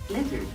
Lizard.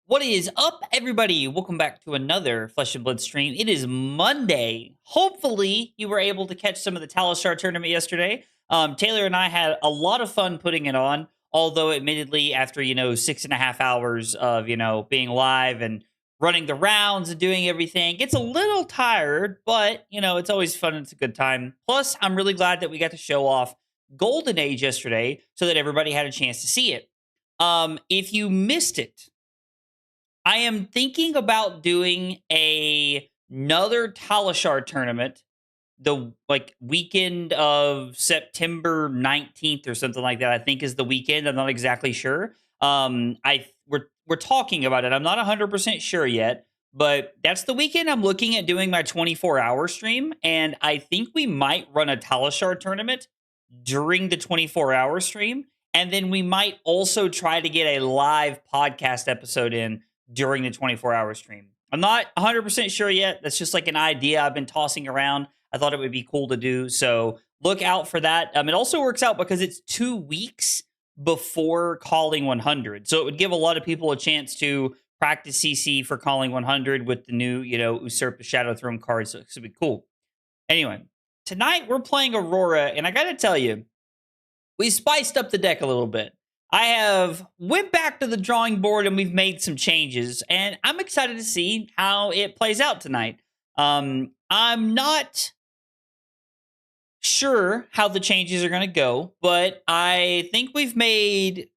What is up, everybody? Welcome back to another Flesh and Blood stream. It is Monday. Hopefully, you were able to catch some of the Talishar tournament yesterday. Taylor and I had a lot of fun putting it on, although admittedly, after, 6.5 hours of, being live and running the rounds and doing everything, gets a little tired, but, it's always fun and it's a good time. Plus, I'm really glad that we got to show off Golden Age yesterday so that everybody had a chance to see it. If you missed it, I am thinking about doing another Talishar tournament the weekend of September 19th or something like that. I think is the weekend. I'm not exactly sure. We're talking about it. I'm not 100% sure yet, but that's the weekend I'm looking at doing my 24-hour stream, and I think we might run a Talishar tournament during the 24-hour stream, and then we might also try to get a live podcast episode in during the 24-hour stream. I'm not 100% sure yet. That's just like an idea I've been tossing around. I thought it would be cool to do. So look out for that. It also works out because it's 2 weeks before calling 100. So it would give a lot of people a chance to practice CC for calling 100 with the new, Usurp the Shadow Throne card. So it should be cool. Anyway, tonight we're playing Aurora. And I got to tell you, we spiced up the deck a little bit. I have went back to the drawing board and we've made some changes, and I'm excited to see how it plays out tonight. I'm not sure how the changes are going to go, but I think we've made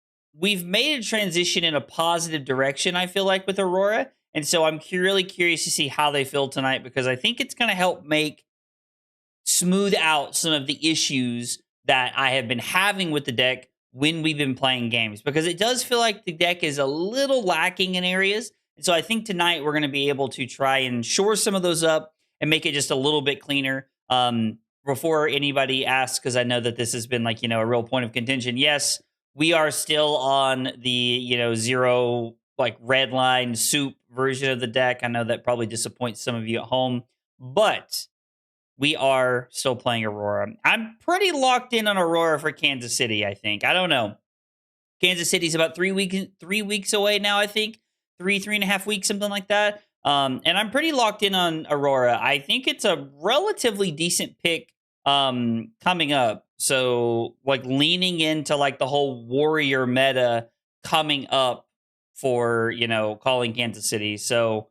a transition in a positive direction, I feel like, with Aurora. And so I'm really curious to see how they feel tonight, because I think it's going to help smooth out some of the issues that I have been having with the deck when we've been playing games, because it does feel like the deck is a little lacking in areas. And so I think tonight we're going to be able to try and shore some of those up and make it just a little bit cleaner. Before anybody asks, because I know that this has been a real point of contention. Yes, we are still on the, zero, red line soup version of the deck. I know that probably disappoints some of you at home, but we are still playing Aurora. I'm pretty locked in on Aurora for Kansas City, I think. I don't know. Kansas City's about 3 weeks away now, I think. 3.5 weeks, something like that. And I'm pretty locked in on Aurora. I think it's a relatively decent pick coming up. So, leaning into, the whole warrior meta coming up for, calling Kansas City. So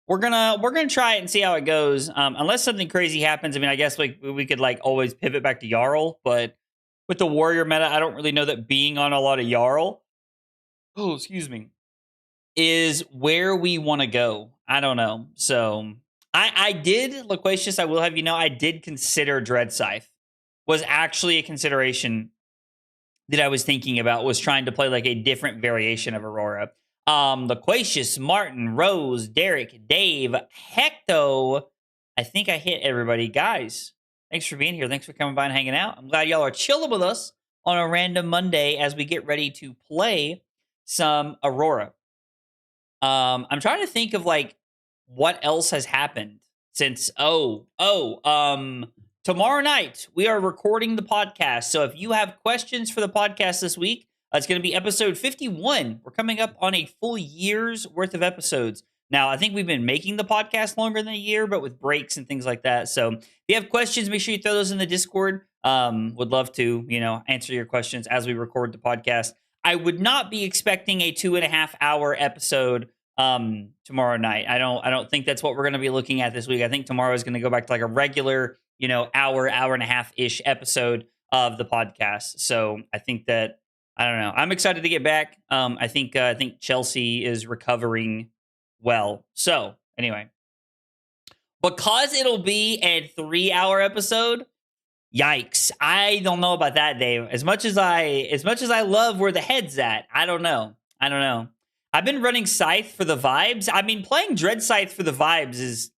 we're gonna try it and see how it goes. Unless something crazy happens. I mean, I guess we could always pivot back to Jarl, but with the warrior meta, I don't really know that being on a lot of Jarl, is where we want to go. I don't know. So I did, Loquacious, I will have you know, I did consider Dread Scythe. Was actually a consideration that I was thinking about, was trying to play a different variation of Aurora. Loquacious, Martin, Rose, Derek, Dave, Hecto. I think I hit everybody. Guys, thanks for being here. Thanks for coming by and hanging out. I'm glad y'all are chilling with us on a random Monday as we get ready to play some Aurora. I'm trying to think of what else has happened since tomorrow night we are recording the podcast. So if you have questions for the podcast this week, it's going to be episode 51. We're coming up on a full year's worth of episodes. Now, I think we've been making the podcast longer than a year, but with breaks and things like that. So if you have questions, make sure you throw those in the Discord. Would love to, answer your questions as we record the podcast. I would not be expecting a 2.5-hour episode tomorrow night. I don't think that's what we're going to be looking at this week. I think tomorrow is going to go back to a regular, hour and a half-ish episode of the podcast. So I think that, I don't know. I'm excited to get back. I think Chelsea is recovering well. So anyway, because it'll be a 3-hour episode, yikes! I don't know about that, Dave. As much as I love where the head's at, I don't know. I've been running Scythe for the vibes. I mean, playing Dread Scythe for the vibes is,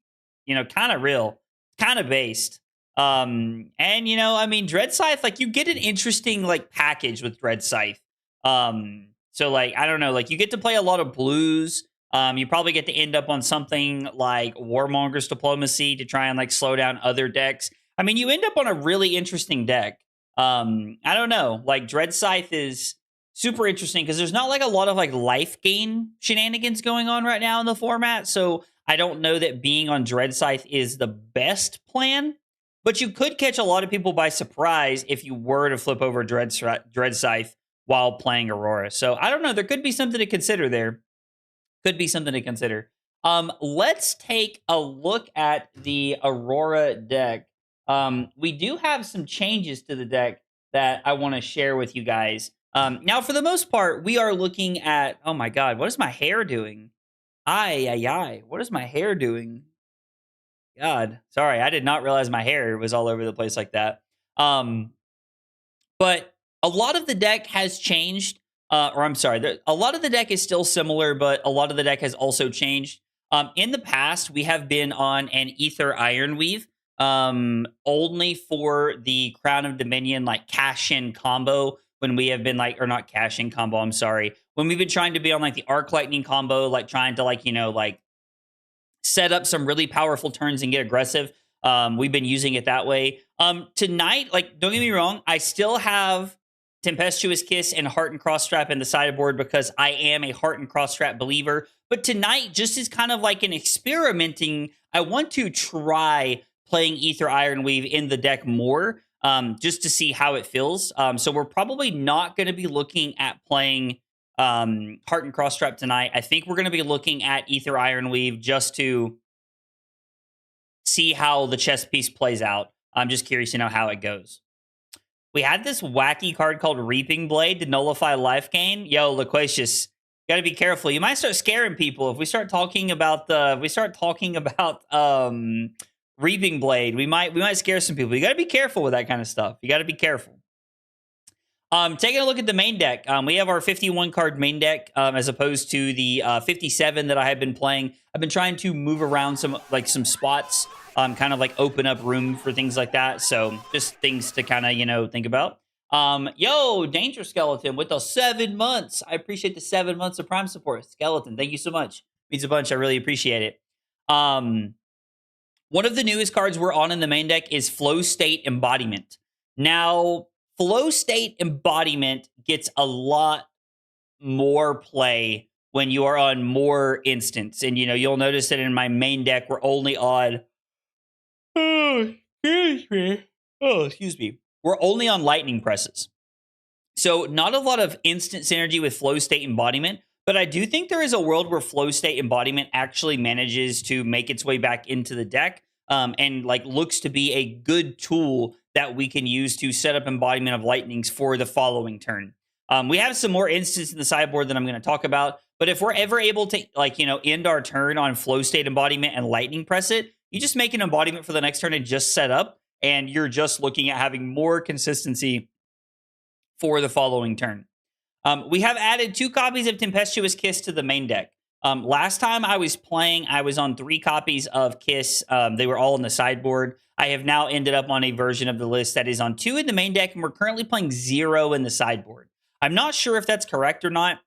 kind of real. kind of based. And I mean, Dread Scythe, like, you get an interesting like package with Dread Scythe. So like, I don't know, like, you get to play a lot of blues. You probably get to end up on something like Warmonger's Diplomacy to try and like slow down other decks. I mean, you end up on a really interesting deck. I don't know, like, Dread Scythe is super interesting because there's not like a lot of like life gain shenanigans going on right now in the format. So I don't know that being on Dread Scythe is the best plan, but you could catch a lot of people by surprise if you were to flip over Dread Scythe while playing Aurora. So I don't know. There could be something to consider there. Could be something to consider. Let's take a look at the Aurora deck. We do have some changes to the deck that I want to share with you guys. Now, for the most part, we are looking at... Oh my god, what is my hair doing? Ay. What is my hair doing? God, sorry, I did not realize my hair was all over the place like that. But a lot of the deck has changed. Or I'm sorry, a lot of the deck is still similar, but a lot of the deck has also changed. In the past, we have been on an Ether Ironweave, only for the Crown of Dominion, like, cash-in combo, when we have been like, or not cash-in combo, I'm sorry, when we've been trying to be on like the Arc Lightning combo, like trying to like, like set up some really powerful turns and get aggressive. We've been using it that way. Tonight, like, don't get me wrong, I still have Tempestuous Kiss and Heart and Crossstrap in the sideboard because I am a Heart and Crossstrap believer. But tonight, just as kind of like an experimenting, I want to try playing Ether Ironweave in the deck more, just to see how it feels. So we're probably not going to be looking at playing Heart and Crossstrap tonight. I think we're going to be looking at Ether Ironweave just to see how the chess piece plays out. I'm just curious to know how it goes. We had this wacky card called Reaping Blade to nullify life gain. Yo, Loquacious, got to be careful. You might start scaring people if we start talking about Reaping Blade. We might scare some people. You got to be careful with that kind of stuff. You got to be careful. Taking a look at the main deck, we have our 51 card main deck, as opposed to the 57 that I have been playing. I've been trying to move around some spots, kind of like open up room for things like that. So just things to kind of, think about. Yo, Danger Skeleton with the 7 months. I appreciate the 7 months of Prime support. Skeleton, thank you so much. Means a bunch. I really appreciate it. One of the newest cards we're on in the main deck is Flow State Embodiment. Now, Flow State Embodiment gets a lot more play when you are on more instants. And, you'll notice that in my main deck, we're only on... Oh, excuse me. We're only on lightning presses. So not a lot of instant synergy with Flow State Embodiment, but I do think there is a world where Flow State Embodiment actually manages to make its way back into the deck, and like looks to be a good tool that we can use to set up Embodiment of Lightnings for the following turn. We have some more instances in the sideboard that I'm going to talk about, but if we're ever able to end our turn on Flow State Embodiment and lightning press it, you just make an embodiment for the next turn and just set up, and you're just looking at having more consistency for the following turn. We have added 2 copies of Tempestuous Kiss to the main deck. Last time I was playing, I was on 3 copies of Kiss. They were all in the sideboard. I have now ended up on a version of the list that is on 2 in the main deck, and we're currently playing 0 in the sideboard. I'm not sure if that's correct or not.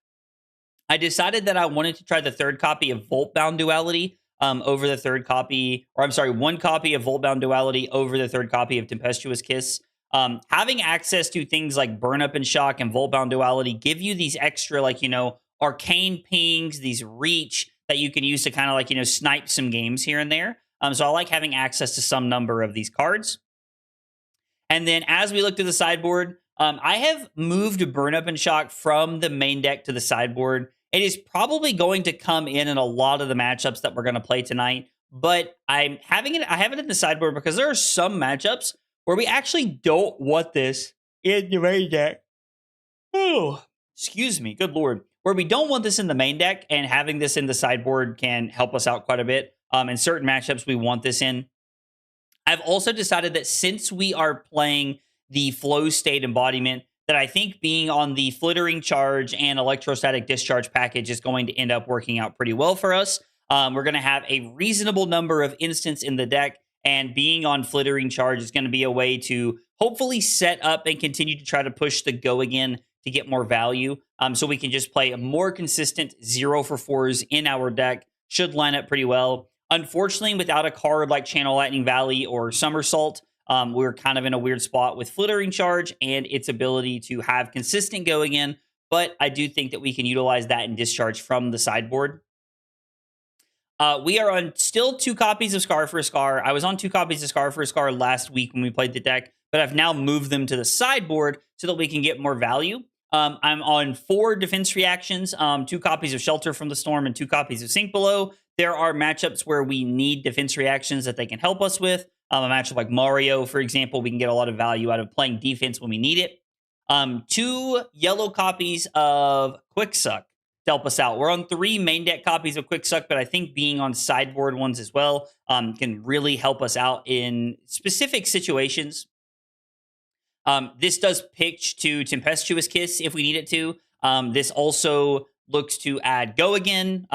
I decided that I wanted to try the 3rd copy of Voltbound Duality over the 3rd copy, or I'm sorry, 1 copy of Voltbound Duality over the 3rd copy of Tempestuous Kiss. Having access to things like Burn Up and Shock and Voltbound Duality give you these extra, arcane pings, these reach that you can use to kind of snipe some games here and there. So I like having access to some number of these cards. And then as we look to the sideboard, I have moved Burn Up and Shock from the main deck to the sideboard. It is probably going to come in a lot of the matchups that we're going to play tonight, but I have it in the sideboard because there are some matchups where we actually don't want this in the main deck. Oh, excuse me. Good Lord. Where we don't want this in the main deck, and having this in the sideboard can help us out quite a bit. In certain matchups, we want this in. I've also decided that since we are playing the Flow State Embodiment, that I think being on the Flittering Charge and Electrostatic Discharge package is going to end up working out pretty well for us. We're going to have a reasonable number of instants in the deck, And being on Flittering Charge is going to be a way to hopefully set up and continue to try to push the go again to get more value. So we can just play a more consistent 0 for 4s in our deck. Should line up pretty well. Unfortunately, without a card like Channel Lightning Valley or Somersault, we're kind of in a weird spot with Flittering Charge and its ability to have consistent go again. But I do think that we can utilize that and discharge from the sideboard. We are on still 2 copies of Scar for a Scar. I was on 2 copies of Scar for a Scar last week when we played the deck, but I've now moved them to the sideboard so that we can get more value. I'm on 4 defense reactions, 2 copies of Shelter from the Storm and 2 copies of Sink Below. There are matchups where we need defense reactions that they can help us with. A matchup like Mario, for example, we can get a lot of value out of playing defense when we need it. 2 yellow copies of Quick Suck to help us out. We're on 3 main deck copies of Quick Suck, but I think being on sideboard ones as well can really help us out in specific situations. This does pitch to Tempestuous Kiss if we need it to. This also looks to add Go Again.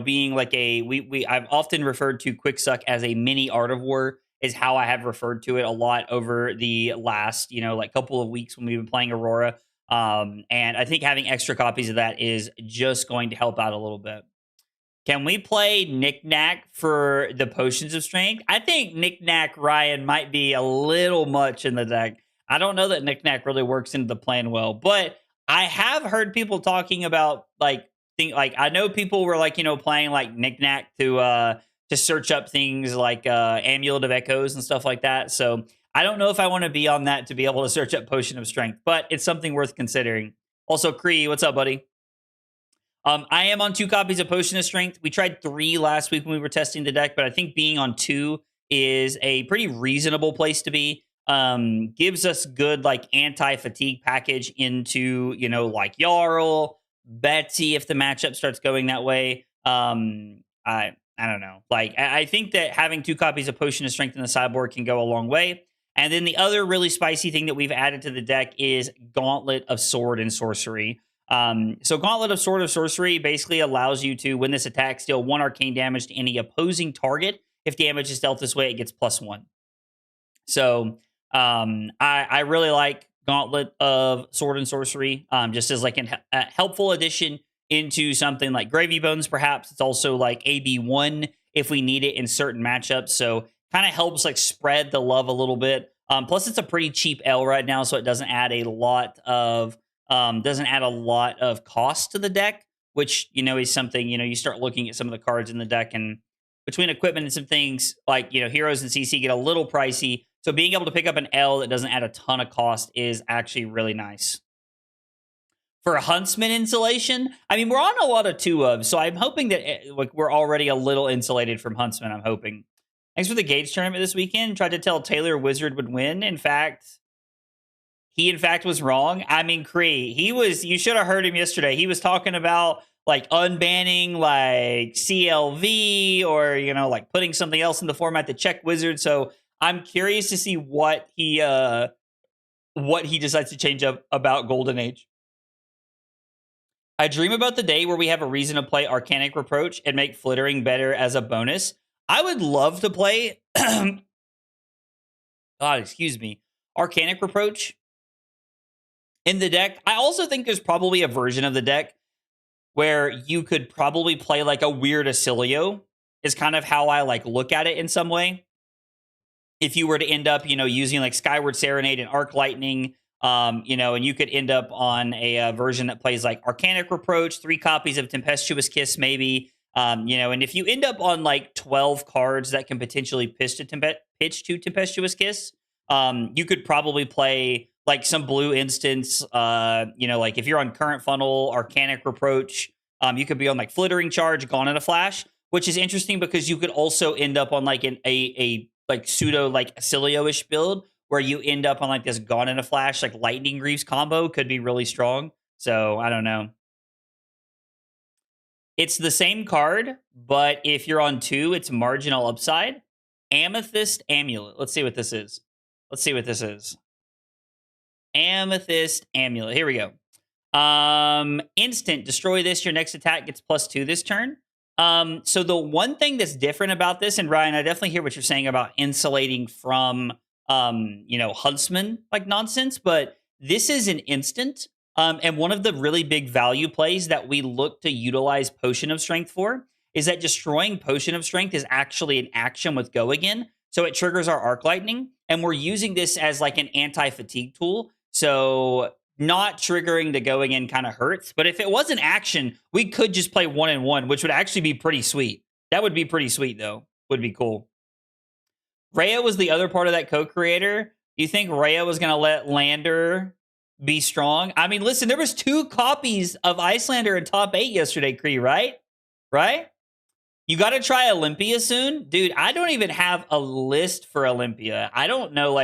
Being like I've often referred to Quick Suck as a mini Art of War is how I have referred to it a lot over the last, couple of weeks when we've been playing Aurora. And I think having extra copies of that is just going to help out a little bit. Can we play Knick-Knack for the Potions of Strength? I think Knick-Knack Ryan might be a little much in the deck. I don't know that Knick-Knack really works into the plan well, but I have heard people talking about I know people were playing like Knick-Knack to search up things like Amulet of Echoes and stuff like that. So I don't know if I want to be on that to be able to search up Potion of Strength, but it's something worth considering. Also, Cree, what's up, buddy? I am on 2 copies of Potion of Strength. We tried 3 last week when we were testing the deck, but I think being on 2 is a pretty reasonable place to be. Gives us good anti-fatigue package into Jarl, Betsy if the matchup starts going that way. I don't know. I think that having 2 copies of Potion of Strength in the sideboard can go a long way. And then the other really spicy thing that we've added to the deck is Gauntlet of Sword and Sorcery. So Gauntlet of Sword of Sorcery basically allows you to, when this attack, deal 1 arcane damage to any opposing target. If damage is dealt this way, it gets +1. So I really like Gauntlet of Sword and Sorcery, just as a helpful addition into something like Gravy Bones, perhaps. It's also like AB1 if we need it in certain matchups. So kind of helps spread the love a little bit. Plus, it's a pretty cheap L right now, so it doesn't add a lot of cost to the deck, which is something you start looking at some of the cards in the deck, and between equipment and some things Heroes and CC get a little pricey. So being able to pick up an L that doesn't add a ton of cost is actually really nice. For Huntsman insulation, I mean, we're on a lot of 2 of, so I'm hoping that we're already a little insulated from Huntsman, I'm hoping. Thanks for the Gauge tournament this weekend. Tried to tell Taylor Wizard would win. He was wrong. I mean, Cree, you should have heard him yesterday. He was talking about unbanning CLV or, putting something else in the format to check Wizard. So I'm curious to see what he decides to change up about Golden Age. I dream about the day where we have a reason to play Arcanic Reproach and make Flittering better as a bonus. I would love to play Arcanic Reproach in the deck. I also think there's probably a version of the deck where you could probably play a weird Oscilio is kind of how I look at it in some way. If you were to end up, using Skyward Serenade and Arc Lightning, and you could end up on a version that plays Arcanic Reproach, 3 copies of Tempestuous Kiss, maybe, and if you end up on 12 cards that can potentially pitch to Tempestuous Kiss, you could probably play some blue instance, if you're on Current Funnel, Arcanic Reproach, you could be on Flittering Charge, Gone in a Flash, which is interesting because you could also end up on a pseudo Oscilio-ish build where you end up on this Gone in a Flash, Lightning Greaves combo could be really strong. So I don't know. It's the same card, but if you're on 2, it's marginal upside. Amethyst Amulet. Let's see what this is. Amethyst Amulet. Here we go. Instant. Destroy this. Your next attack gets +2 this turn. So the one thing that's different about this, and Ryan, I definitely hear what you're saying about insulating from, Huntsman like nonsense, but this is an instant. And one of the really big value plays that we look to utilize Potion of Strength for is that destroying Potion of Strength is actually an action with Go Again. So it triggers our Arc Lightning, and we're using this as like an anti-fatigue tool. So not triggering the Go Again kind of hurts. But if it was an action, we could just play 1-1, which would actually be pretty sweet. That would be pretty sweet, though. Would be cool. Rhea was the other part of that co-creator. Do you think Rhea was going to let Lander be strong? I mean, listen, there was 2 copies of Icelander in top 8 yesterday, Kree, right? Right? You got to try Olympia soon, dude. I don't even have a list for Olympia. I don't know,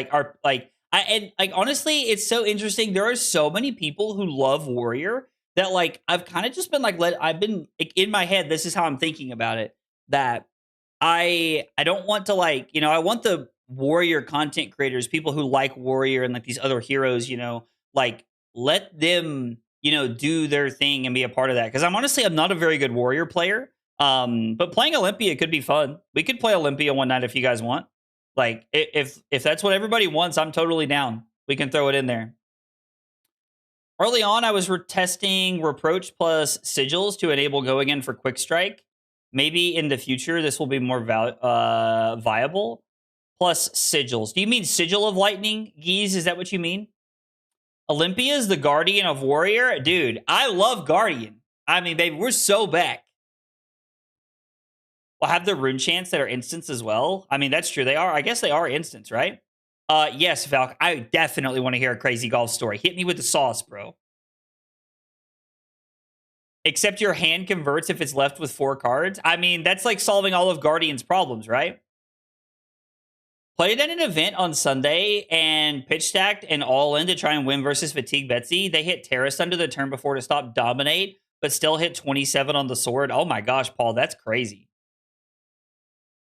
honestly, it's so interesting. There are so many people who love Warrior that I've kind of just been I've been in my head. This is how I'm thinking about it. That I don't want to I want the Warrior content creators, people who like Warrior and these other heroes, let them do their thing and be a part of that. Because I'm not a very good Warrior player. But playing Olympia could be fun. We could play Olympia one night if you guys want. If that's what everybody wants, I'm totally down. We can throw it in there. Early on, I was testing Reproach plus Sigils to enable Go Again for Quick Strike. Maybe in the future, this will be more viable. Plus Sigils. Do you mean Sigil of Lightning, Geese? Is that what you mean? Olympia is the Guardian of Warrior? Dude, I love Guardian. I mean, baby, we're so back. We'll have the rune chants that are instants as well. I mean, that's true. They are. I guess they are instants, right? Yes, Valk. I definitely want to hear a crazy golf story. Hit me with the sauce, bro. Except your hand converts if it's left with 4 cards. I mean, that's like solving all of Guardian's problems, right? Played at an event on Sunday and pitch stacked and all in to try and win versus Fatigue Betsy. They hit Terrace under the turn before to stop Dominate, but still hit 27 on the sword. Oh my gosh, Paul, that's crazy.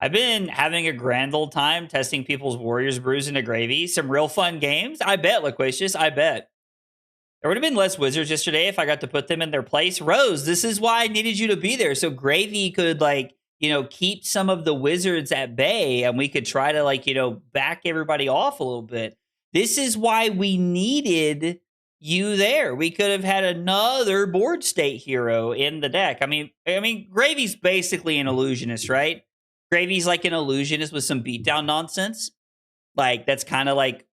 I've been having a grand old time testing people's Warriors brews into gravy. Some real fun games. I bet, Loquacious. I bet. There would have been less wizards yesterday if I got to put them in their place. Rose, this is why I needed you to be there. So gravy could keep some of the wizards at bay and we could try to back everybody off a little bit. This is why we needed you there. We could have had another board state hero in the deck. I mean, Gravy's basically an illusionist, right? Gravy's like an illusionist with some beatdown nonsense. That's kind of like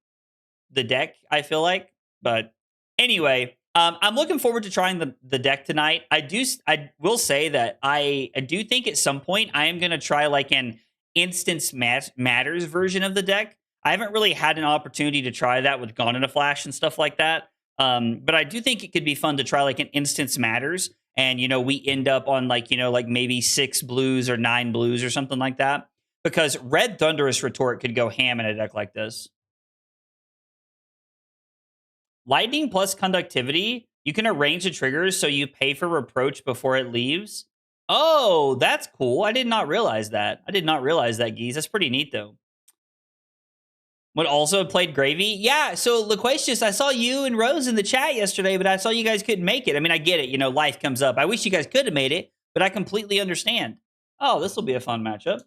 the deck, I feel like. But anyway, I'm looking forward to trying the deck tonight. I will say that I do think at some point I am going to try an Instance Matters version of the deck. I haven't really had an opportunity to try that with Gone in a Flash and stuff like that. But I do think it could be fun to try an Instance Matters. And, we end up on maybe 6 blues or 9 blues or something like that. Because Red Thunderous Retort could go ham in a deck like this. Lightning plus Conductivity. You can arrange the triggers so you pay for Reproach before it leaves. Oh, that's cool. I did not realize that. Geese. That's pretty neat, though. Would also have played Gravy? Yeah, so Loquacious, I saw you and Rose in the chat yesterday, but I saw you guys couldn't make it. I mean, I get it. Life comes up. I wish you guys could have made it, but I completely understand. Oh, this will be a fun matchup.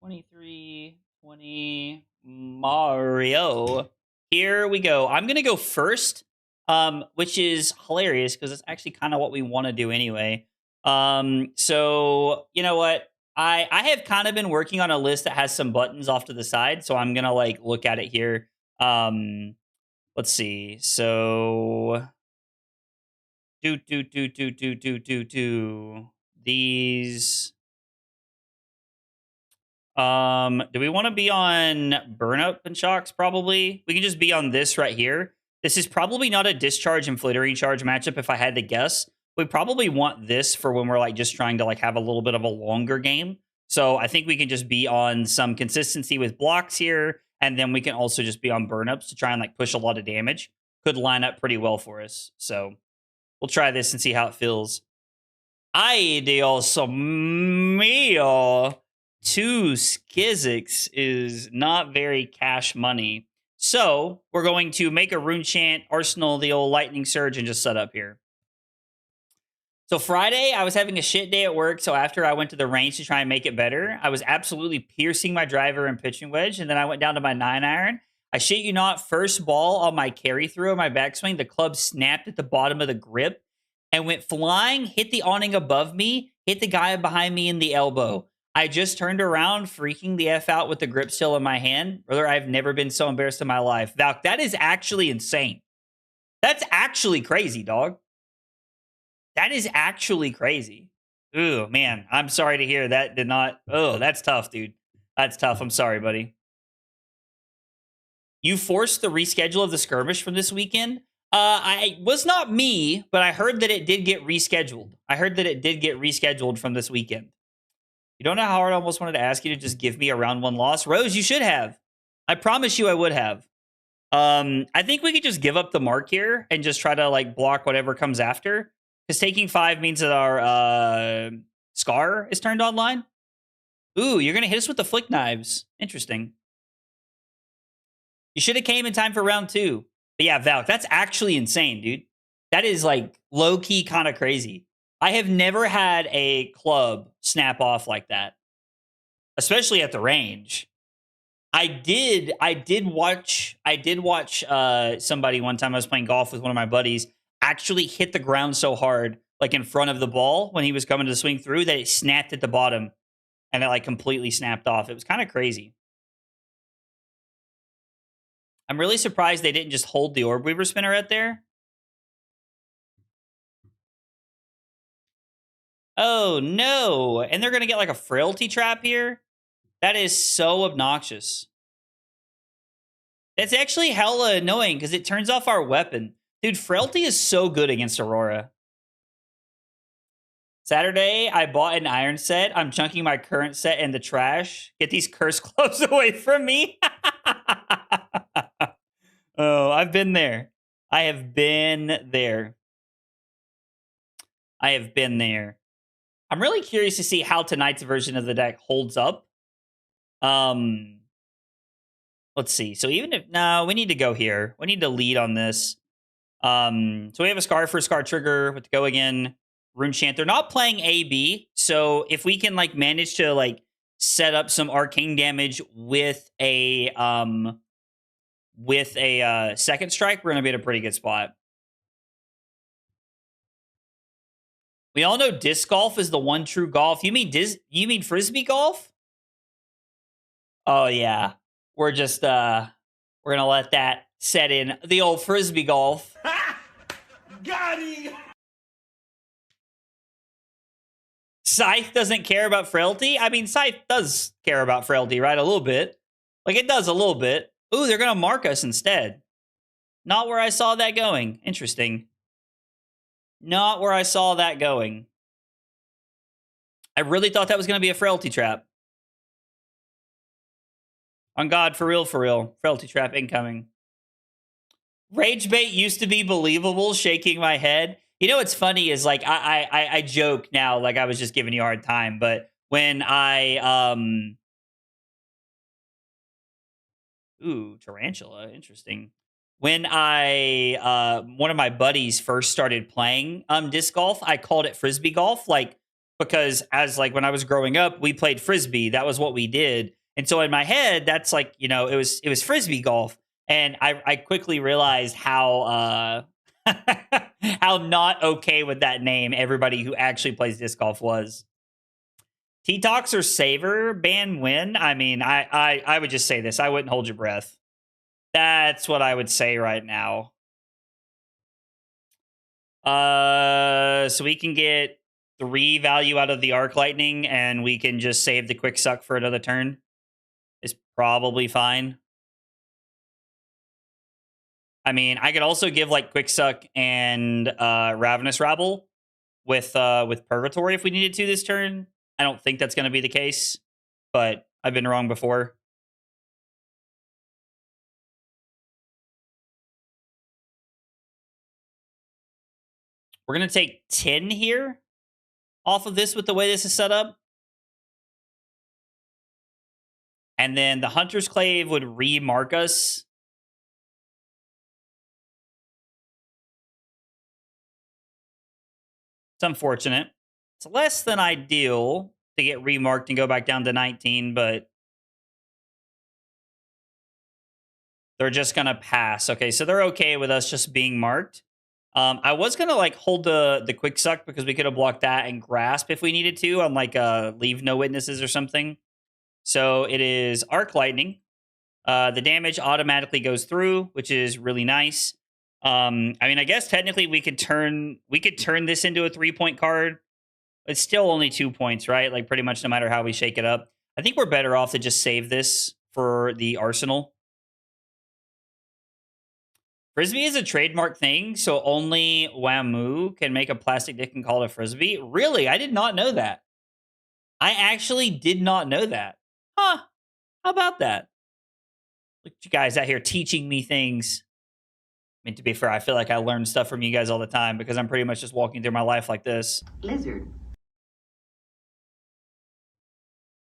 23-20 Mario. Here we go. I'm going to go first, which is hilarious because it's actually kind of what we want to do anyway. So, you know what? I have kind of been working on a list that has some buttons off to the side, so I'm gonna look at it here. Let's see. So these. Do we want to be on Burn Up and Shocks? Probably. We can just be on this right here. This is probably not a Discharge and Flittering Charge matchup if I had to guess. We probably want this for when we're just trying to have a little bit of a longer game. So I think we can just be on some consistency with blocks here. And then we can also just be on burn-ups to try and push a lot of damage. Could line up pretty well for us. So we'll try this and see how it feels. Ay, Dios mío. 2 Skizix is not very cash money. So we're going to make a Rune Chant, Arsenal, the old Lightning Surge, and just set up here. So Friday, I was having a shit day at work. So after I went to the range to try and make it better, I was absolutely piercing my driver and pitching wedge. And then I went down to my 9-iron. I shit you not, first ball on my carry through on my backswing, the club snapped at the bottom of the grip and went flying, hit the awning above me, hit the guy behind me in the elbow. I just turned around, freaking the F out with the grip still in my hand. Brother, I've never been so embarrassed in my life. Valk, that is actually insane. That's actually crazy, dog. That is actually crazy. Ooh, man. I'm sorry to hear that did not. Oh, that's tough, dude. That's tough. I'm sorry, buddy. You forced the reschedule of the skirmish from this weekend. I was not me, but I heard that it did get rescheduled. I heard that it did get rescheduled from this weekend. You don't know how hard I almost wanted to ask you to just give me a round 1 loss. Rose, you should have. I promise you I would have. I think we could just give up the mark here and just try to like block whatever comes after. Because taking 5 means that our Scar is turned online. Ooh, you're going to hit us with the flick knives. Interesting. You should have came in time for round 2. But yeah, Valk, that's actually insane, dude. That is like low-key kind of crazy. I have never had a club snap off like that. Especially at the range. I did watch somebody one time I was playing golf with one of my buddies actually hit the ground so hard, like in front of the ball when he was coming to swing through, that it snapped at the bottom and it like completely snapped off. It was kind of crazy. I'm really surprised they didn't just hold the Orb Weaver spinner out there. Oh no. And they're going to get like a frailty trap here. That is so obnoxious. That's actually hella annoying because it turns off our weapon. Dude, frailty is so good against Aurora. Saturday, I bought an iron set. I'm chunking my current set in the trash. Get these cursed gloves away from me. Oh, I've been there. I have been there. I have been there. I'm really curious to see how tonight's version of the deck holds up. Let's see. So even if no, we need to go here. We need to lead on this. So we have a Scar for Scar Trigger with the go again. Rune Chant. They're not playing AB, so if we can like manage to like set up some arcane damage with a second strike, we're gonna be at a pretty good spot. We all know disc golf is the one true golf. You mean frisbee golf? Oh yeah. We're just we're gonna let that set in. The old frisbee golf. Got him! Scythe doesn't care about frailty? I mean, Scythe does care about frailty, right? A little bit. Like, it does a little bit. Ooh, they're going to mark us instead. Not where I saw that going. Interesting. Not where I saw that going. I really thought that was going to be a frailty trap. On God, for real, for real. Frailty trap incoming. Rage bait used to be believable, shaking my head. You know what's funny is like I joke now like I was just giving you a hard time, but when I ooh, tarantula, interesting. When I one of my buddies first started playing disc golf, I called it frisbee golf, like because as like when I was growing up, we played frisbee. That was what we did. And so in my head, that's like, you know, it was frisbee golf. And I quickly realized how how not okay with that name everybody who actually plays disc golf was. T-Tox or Saver ban win? I mean, I would just say this. I wouldn't hold your breath. That's what I would say right now. So we can get 3 value out of the Arc Lightning, and we can just save the Quick Suck for another turn. It's probably fine. I mean, I could also give like Quick Suck and Ravenous Rabble with Purgatory if we needed to this turn. I don't think that's going to be the case, but I've been wrong before. We're going to take 10 here off of this with the way this is set up. And then the Hunter's Clave would remark us. It's unfortunate. It's less than ideal to get remarked and go back down to 19, but they're just gonna pass. Okay, so they're okay with us just being marked. I was gonna like hold the quick suck because we could have blocked that and grasp if we needed to on like leave no witnesses or something. So it is arc lightning. The damage automatically goes through, which is really nice. I mean, I guess technically we could turn this into a 3-point card. It's still only 2 points, right? Like pretty much no matter how we shake it up. I think we're better off to just save this for the arsenal. Frisbee is a trademark thing, so only Wamu can make a plastic dick and call it a frisbee. Really? I did not know that. I actually did not know that. Huh. How about that? Look at you guys out here teaching me things. I mean, to be fair, I feel like I learn stuff from you guys all the time because I'm pretty much just walking through my life like this. Lizard.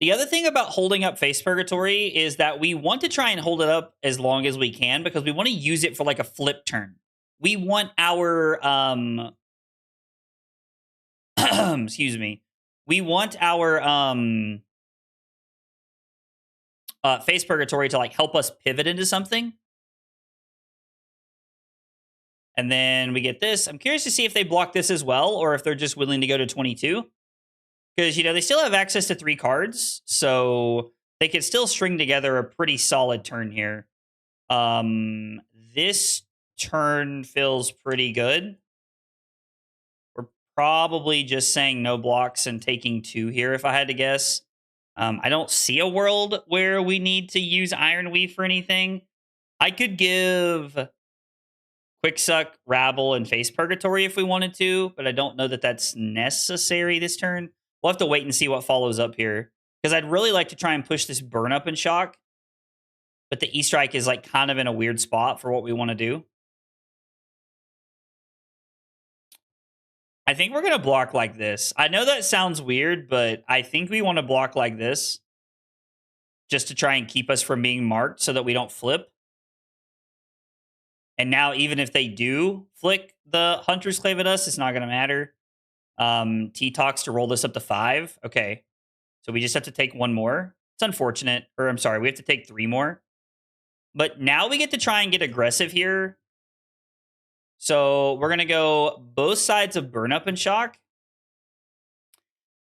The other thing about holding up Face Purgatory is that we want to try and hold it up as long as we can because we want to use it for like a flip turn. We want our excuse me. We want our Face Purgatory to like help us pivot into something. And then we get this. I'm curious to see if they block this as well or if they're just willing to go to 22. Because, you know, they still have access to 3 cards. So they could still string together a pretty solid turn here. This turn feels pretty good. We're probably just saying no blocks and taking 2 here if I had to guess. I don't see a world where we need to use Iron Weave for anything. I could give Quick Suck, Rabble, and Face Purgatory if we wanted to, but I don't know that that's necessary this turn. We'll have to wait and see what follows up here. Because I'd really like to try and push this Burn Up and Shock. But the E-Strike is like kind of in a weird spot for what we want to do. I think we're going to block like this. I know that sounds weird, but I think we want to block like this. Just to try and keep us from being marked so that we don't flip. And now even if they do flick the Hunter's Clave at us, it's not going to matter. T-Tox to roll this up to 5. Okay. So we just have to take 1 more. It's unfortunate. Or I'm sorry, we have to take 3 more. But now we get to try and get aggressive here. So we're going to go both sides of Burn Up and Shock.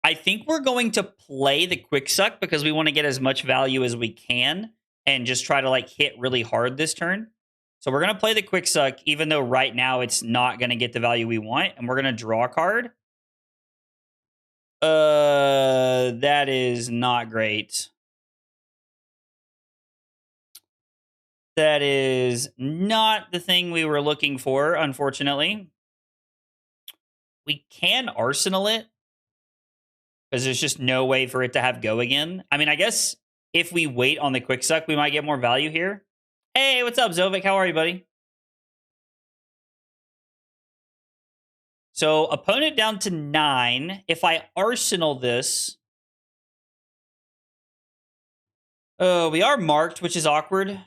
I think we're going to play the Quick Suck because we want to get as much value as we can and just try to like hit really hard this turn. So we're going to play the Quick Suck even though right now it's not going to get the value we want. And we're going to draw a card. That is not great. That is not the thing we were looking for, unfortunately. We can Arsenal it. Because there's just no way for it to have go again. I mean, I guess if we wait on the Quick Suck, we might get more value here. Hey, what's up, Zovic? How are you, buddy? So, opponent down to 9. If I Arsenal this... Oh, we are marked, which is awkward.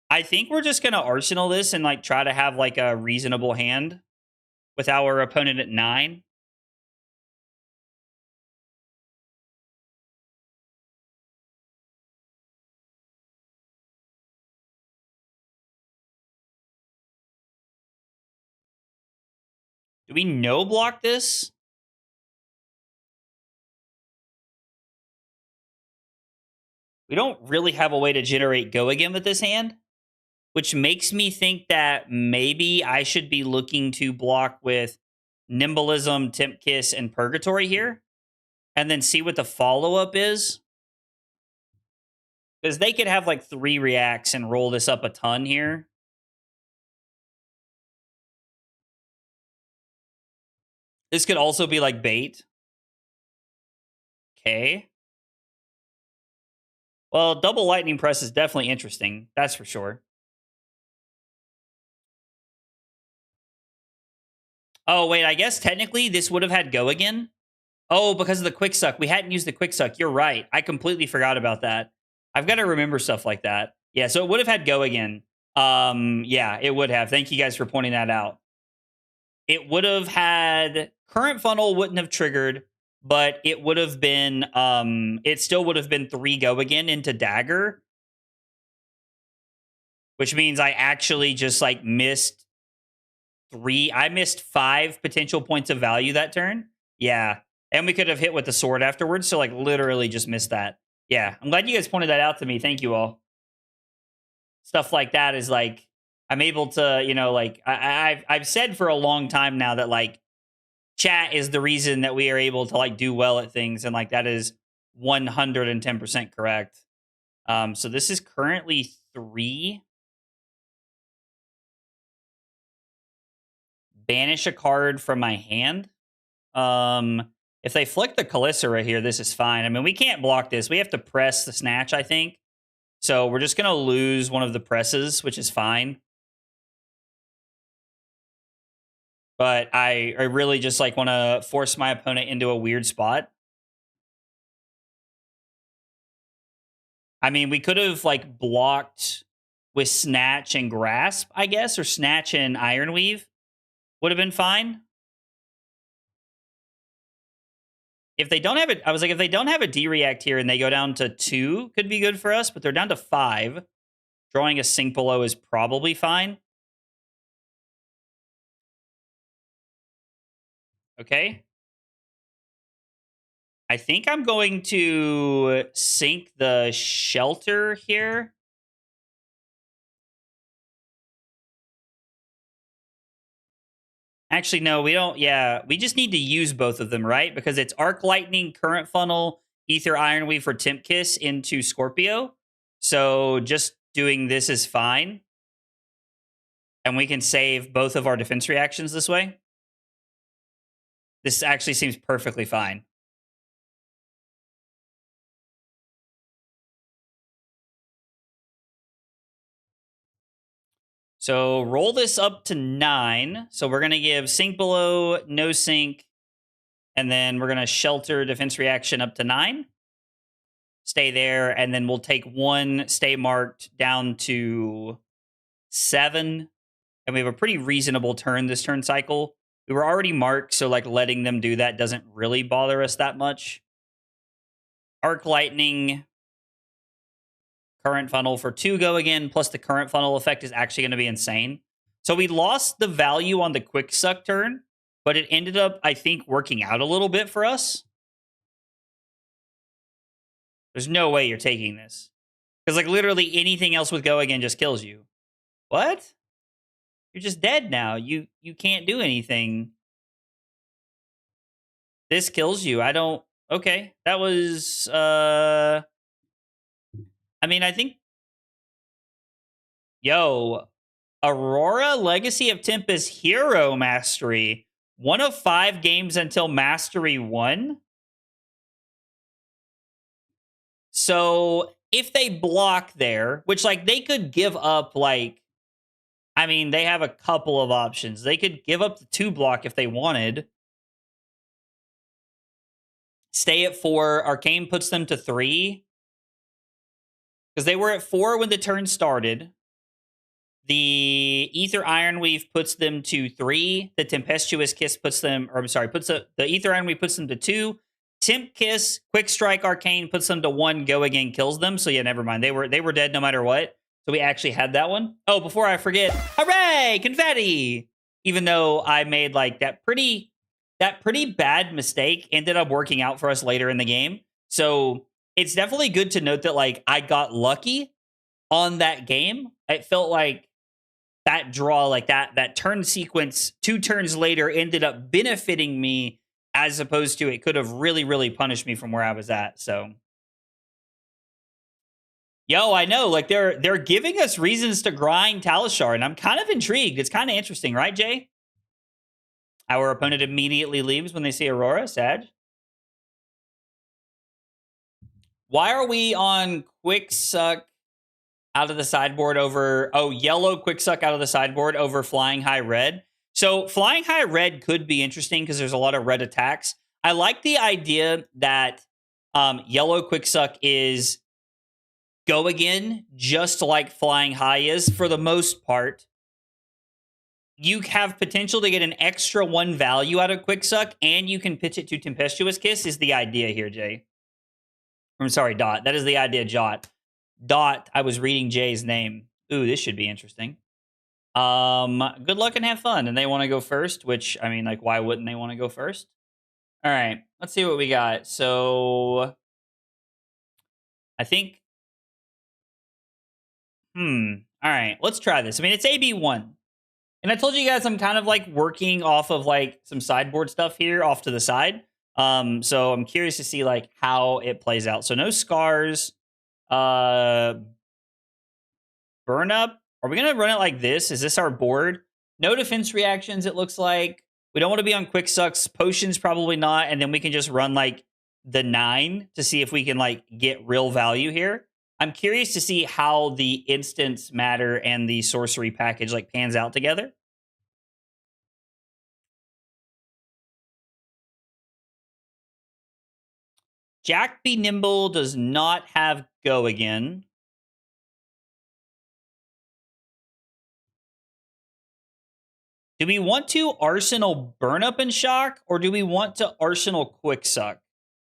I think we're just going to Arsenal this and like try to have like a reasonable hand with our opponent at 9. Do we no block this? We don't really have a way to generate go again with this hand, which makes me think that maybe I should be looking to block with Nimbalism, Temp Kiss, and Purgatory here, and then see what the follow-up is. Because they could have like 3 reacts and roll this up a ton here. This could also be like bait. Okay. Well, double lightning press is definitely interesting. That's for sure. Oh, wait, I guess technically this would have had go again. Oh, because of the Quick Suck. We hadn't used the Quick Suck. You're right. I completely forgot about that. I've got to remember stuff like that. Yeah, so it would have had go again. Yeah, it would have. Thank you guys for pointing that out. it would have had current funnel wouldn't have triggered, but it would have been it still would have been 3 go again into dagger, which means I actually just like missed 5 potential points of value that turn. Yeah. And we could have hit with the sword afterwards, so like literally just missed that. Yeah. I'm glad you guys pointed that out to me. Thank you all. Stuff like that is like I'm able to, like I've said for a long time now that like chat is the reason that we are able to like do well at things, and like that is 110% correct. So this is currently 3. Banish a card from my hand. If they flick the Kalissa right here, this is fine. I mean, we can't block this. We have to press the snatch, I think. So we're just gonna lose one of the presses, which is fine. But I really just like want to force my opponent into a weird spot. I mean, we could have like blocked with Snatch and Grasp, I guess, or Snatch and Ironweave would have been fine. If they don't have it, I was like, if they don't have a D-React here and they go down to 2, could be good for us, but they're down to 5. Drawing a Sink Below is probably fine. Okay. I think I'm going to sink the Shelter here. Actually, no, we don't. Yeah, we just need to use both of them, right? Because it's Arc Lightning, Current Funnel, Ether Ironweave for Temp Kiss into Scorpio. So just doing this is fine. And we can save both of our defense reactions this way. This actually seems perfectly fine. So roll this up to 9. So we're going to give Sink Below, no Sink, and then we're going to Shelter defense reaction up to 9. Stay there, and then we'll take 1 stay marked down to 7. And we have a pretty reasonable turn this turn cycle. We were already marked, so like letting them do that doesn't really bother us that much. Arc Lightning, Current Funnel for 2 go again, plus the Current Funnel effect is actually going to be insane. So we lost the value on the Quick Suck turn, but it ended up, I think, working out a little bit for us. There's no way you're taking this. Because like literally anything else with go again just kills you. What? You're just dead now. You can't do anything. This kills you. I don't... Okay. That was... I mean, I think... Yo. Aurora Legacy of Tempest Hero Mastery. 1 of 5 games until Mastery 1. So if they block there, which like they could give up like... I mean, they have a couple of options. They could give up the 2 block if they wanted. Stay at 4. Arcane puts them to 3. Because they were at 4 when the turn started. The Ether Ironweave puts them to 3. The Tempestuous Kiss puts them... Or I'm sorry, the Ether Ironweave puts them to 2. Temp Kiss, Quick Strike Arcane puts them to 1. Go again kills them. So yeah, never mind. They were dead no matter what. So we actually had that one. Oh, before I forget, hooray, confetti! Even though I made like that pretty bad mistake, ended up working out for us later in the game. So it's definitely good to note that like I got lucky on that game. It felt like that draw, like that turn sequence 2 turns later ended up benefiting me, as opposed to it could have really, really punished me from where I was at. So. Yo, I know, like they're giving us reasons to grind Talishar, and I'm kind of intrigued. It's kind of interesting, right, Jay? Our opponent immediately leaves when they see Aurora. Sad. Why are we on Quick Suck out of the sideboard over... Oh, yellow Quick Suck out of the sideboard over Flying High Red. So Flying High Red could be interesting because there's a lot of red attacks. I like the idea that yellow Quick Suck is... go again, just like Flying High is for the most part. you have potential to get an extra 1 value out of Quick Suck, and you can pitch it to Tempestuous Kiss is the idea here, Jay. I'm sorry, Dot. That is the idea, Jot. Dot, I was reading Jay's name. Ooh, this should be interesting. Good luck and have fun. And they want to go first, which, I mean, like, why wouldn't they want to go first? All right, let's see what we got. So, I think, all right, let's try this. I mean, it's AB1. And I told you guys I'm kind of like working off of like some sideboard stuff here off to the side. So I'm curious to see like how it plays out. So no scars. Burn up. Are we gonna run it like this? Is this our board? No defense reactions, it looks like. We don't want to be on quick sucks. Potions, probably not. And then we can just run like the 9 to see if we can like get real value here. I'm curious to see how the instants matter and the sorcery package like pans out together. Jack Be Nimble does not have go again. Do we want to Arsenal Burn Up and Shock, or do we want to Arsenal Quick Suck?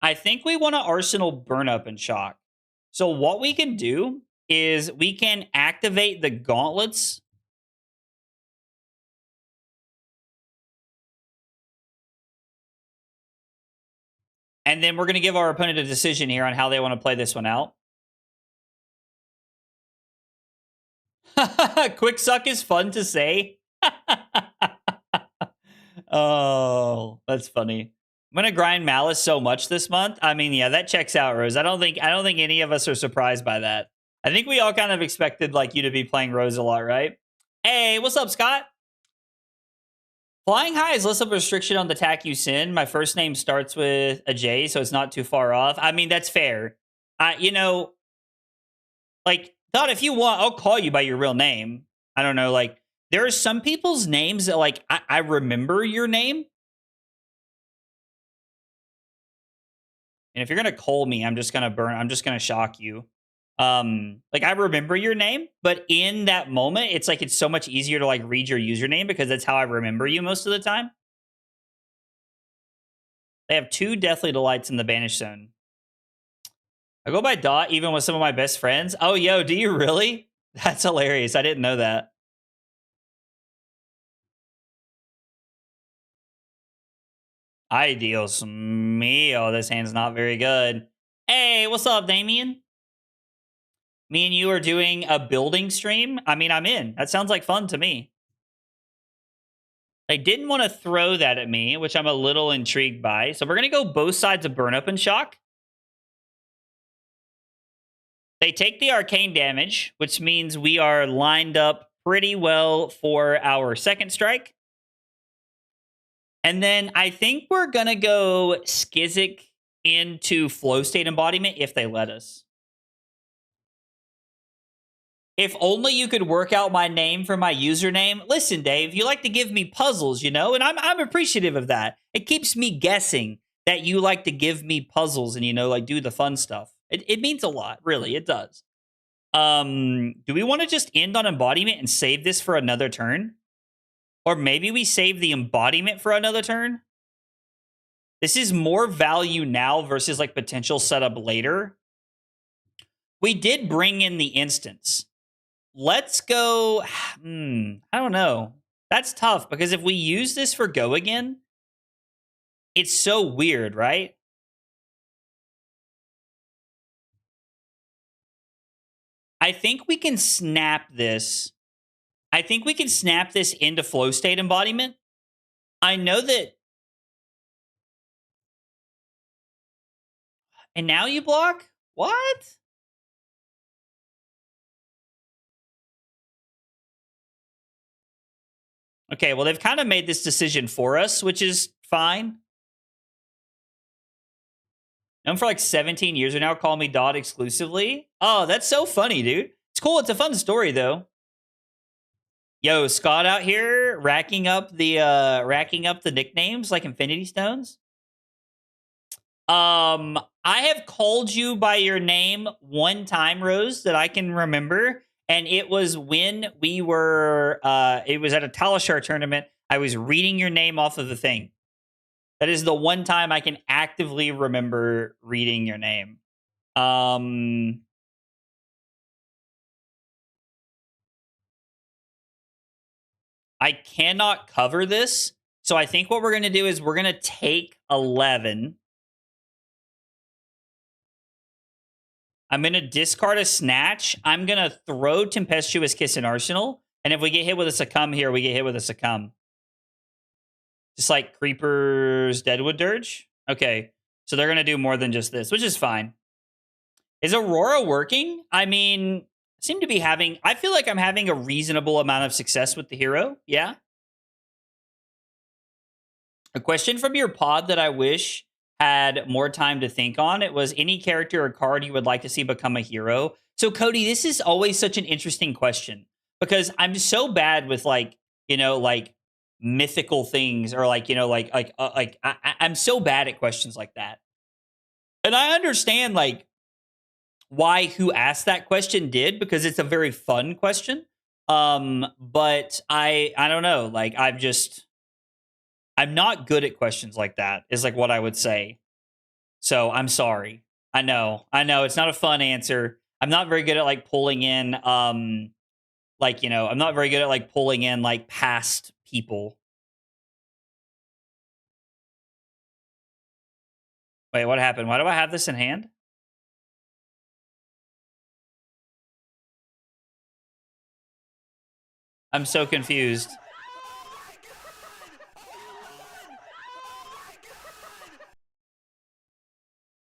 I think we want to Arsenal Burn Up and Shock. So what we can do is we can activate the gauntlets. And then we're going to give our opponent a decision here on how they want to play this one out. Quick Suck is fun to say. Oh, that's funny. I'm gonna grind Malice so much this month. I mean, yeah, that checks out, Rose. I don't think any of us are surprised by that. I think we all kind of expected like you to be playing Rose a lot, right? Hey, what's up, Scott? Flying high is less of a restriction on the attack you send. My first name starts with a J, so it's not too far off. I mean, that's fair. You know, like, thought if you want, I'll call you by your real name. I don't know, like, there are some people's names that, like, I remember your name. And if you're going to call me, I'm just going to shock you. Like, I remember your name, but in that moment, it's like, it's so much easier to, like, read your username because that's how I remember you most of the time. They have 2 Deathly Delights in the Banish Zone. I go by Dot even with some of my best friends. Oh, yo, do you really? That's hilarious. I didn't know that. Ay, Dios mío, this hand's not very good. Hey, what's up, Damien? Me and you are doing a building stream? I mean, I'm in. That sounds like fun to me. They didn't want to throw that at me, which I'm a little intrigued by. So we're going to go both sides of Burn Up and Shock. They take the arcane damage, which means we are lined up pretty well for our second strike. And then I think we're going to go Skizzic into Flow State Embodiment if they let us. If only you could work out my name for my username. Listen, Dave, you like to give me puzzles, you know, and I'm appreciative of that. It keeps me guessing that you like to give me puzzles and, you know, like do the fun stuff. It means a lot, really. It does. Do we want to just end on embodiment and save this for another turn? Or maybe we save the embodiment for another turn? This is more value now versus like potential setup later. We did bring in the instance. Let's go. I don't know. That's tough because if we use this for go again, it's so weird, right? I think we can snap this. I think we can snap this into flow state embodiment. I know that. And now you block? What? Okay, well, they've kind of made this decision for us, which is fine. Known for like 17 years or now, call me Dot exclusively. Oh, that's so funny, dude. It's cool. It's a fun story, though. Yo, Scott out here racking up the nicknames like Infinity Stones. I have called you by your name one time, Rose, that I can remember, And it was when we were, it was at a Talishar tournament. I was reading your name off of the thing. That is the one time I can actively remember reading your name. I cannot cover this. So I think what we're going to do is we're going to take 11. I'm going to discard a Snatch. I'm going to throw Tempestuous Kiss in Arsenal. And if we get hit with a Succumb here, we get hit with a Succumb. Just like Creeper's Deadwood Dirge. Okay. So they're going to do more than just this, which is fine. Is Aurora working? I mean, seem to be having... I feel like I'm having a reasonable amount of success with the hero. Yeah. A question from your pod that I wish had more time to think on. It was any character or card you would like to see become a hero. So Cody, this is always such an interesting question because I'm so bad with like mythical things or I'm so bad at questions like that. And I understand like why who asked that question did because it's a very fun question. But I don't know. Like I'm not good at questions like that, is like what I would say. So I'm sorry. I know. It's not a fun answer. I'm not very good at like pulling in, I'm not very good at like pulling in like past people. Wait, what happened? Why do I have this in hand? I'm so confused.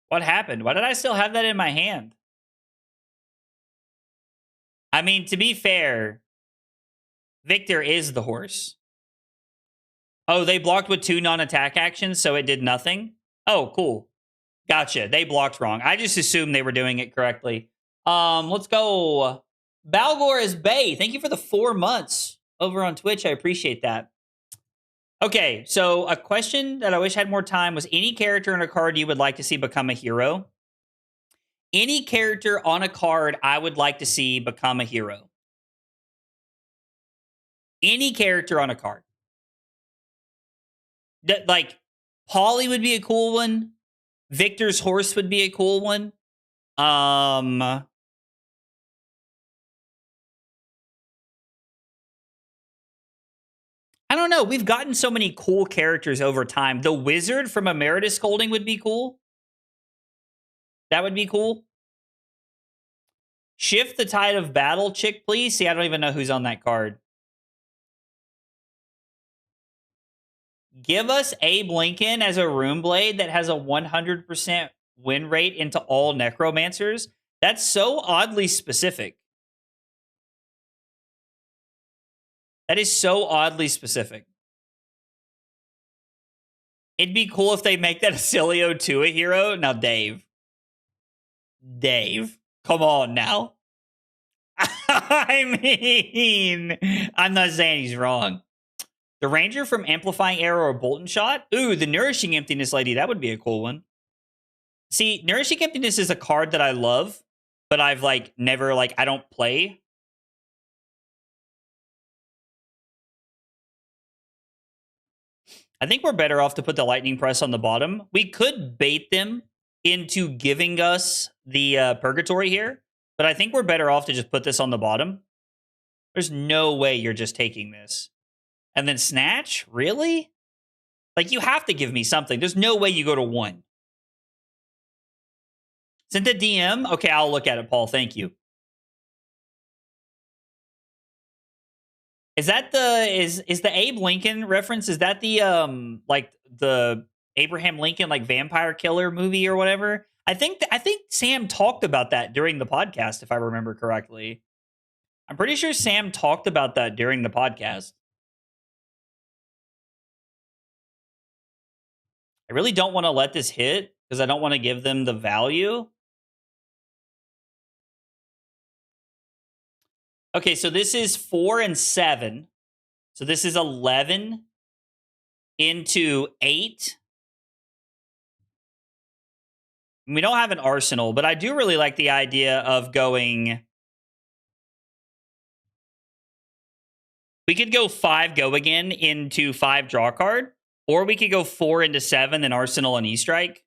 What happened? Why did I still have that in my hand? I mean, to be fair, Victor is the horse. Oh, they blocked with 2 non-attack actions, so it did nothing? Oh, cool. Gotcha. They blocked wrong. I just assumed they were doing it correctly. Let's go. Balgor is Bay. Thank you for the 4 months over on Twitch. I appreciate that. Okay, so a question that I wish I had more time was any character in a card you would like to see become a hero? Any character on a card I would like to see become a hero. Any character on a card. Like, Polly would be a cool one. Victor's horse would be a cool one. I don't know. We've gotten so many cool characters over time. The wizard from Emeritus Scolding would be cool. That would be cool. Shift the Tide of Battle chick, please. See, I don't even know who's on that card. Give us Abe Lincoln as a Rune Blade that has a 100% win rate into all Necromancers. That's so oddly specific. That is so oddly specific. It'd be cool if they make that Oscilio to a hero. Now, Dave, come on now. I mean, I'm not saying he's wrong. The Ranger from Amplifying Arrow or Bolton Shot? Ooh, the Nourishing Emptiness Lady. That would be a cool one. See, Nourishing Emptiness is a card that I love, but I've, like, never, like, I don't play. I think we're better off to put the Lightning Press on the bottom. We could bait them into giving us the Purgatory here, but I think we're better off to just put this on the bottom. There's no way you're just taking this. And then Snatch? Really? Like, you have to give me something. There's no way you go to 1. Sent a DM? Okay, I'll look at it, Paul. Thank you. Is that the is the Abe Lincoln reference? Is that the like the Abraham Lincoln like vampire killer movie or whatever? I think Sam talked about that during the podcast, if I remember correctly. I'm pretty sure Sam talked about that during the podcast. I really don't want to let this hit because I don't want to give them the value. Okay, so this is 4 and 7. So this is 11 into 8. We don't have an arsenal, but I do really like the idea of going We could go 5 go again into 5 draw card, or we could go 4 into 7, then Arsenal and E-Strike.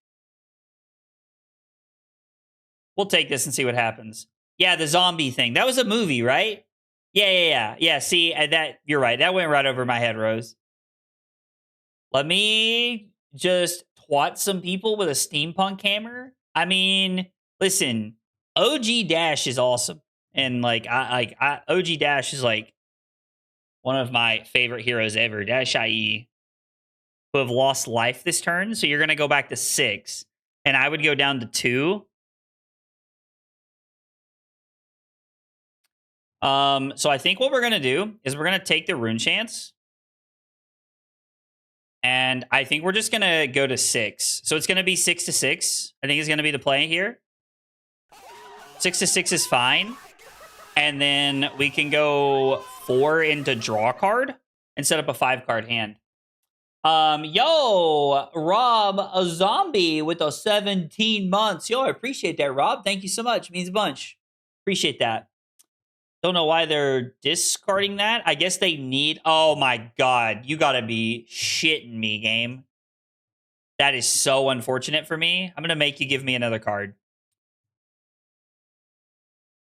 We'll take this and see what happens. Yeah, the zombie thing. That was a movie, right? Yeah. See, that you're right. That went right over my head, Rose. Let me just twat some people with a steampunk hammer. I mean, listen, OG Dash is awesome, and like OG Dash is like one of my favorite heroes ever. Dash IE, who have lost life this turn, so you're gonna go back to 6, and I would go down to 2. So I think what we're gonna do is we're gonna take the rune chance. And I think we're just gonna go to 6. So it's gonna be 6 to 6. I think it's gonna be the play here. 6 to 6 is fine. And then we can go 4 into draw card and set up a 5 card hand. Yo, Rob, a zombie with a 17 months. Yo, I appreciate that, Rob. Thank you so much. It means a bunch. Appreciate that. Don't know why they're discarding that. I guess they need... Oh, my God. You got to be shitting me, game. That is so unfortunate for me. I'm going to make you give me another card.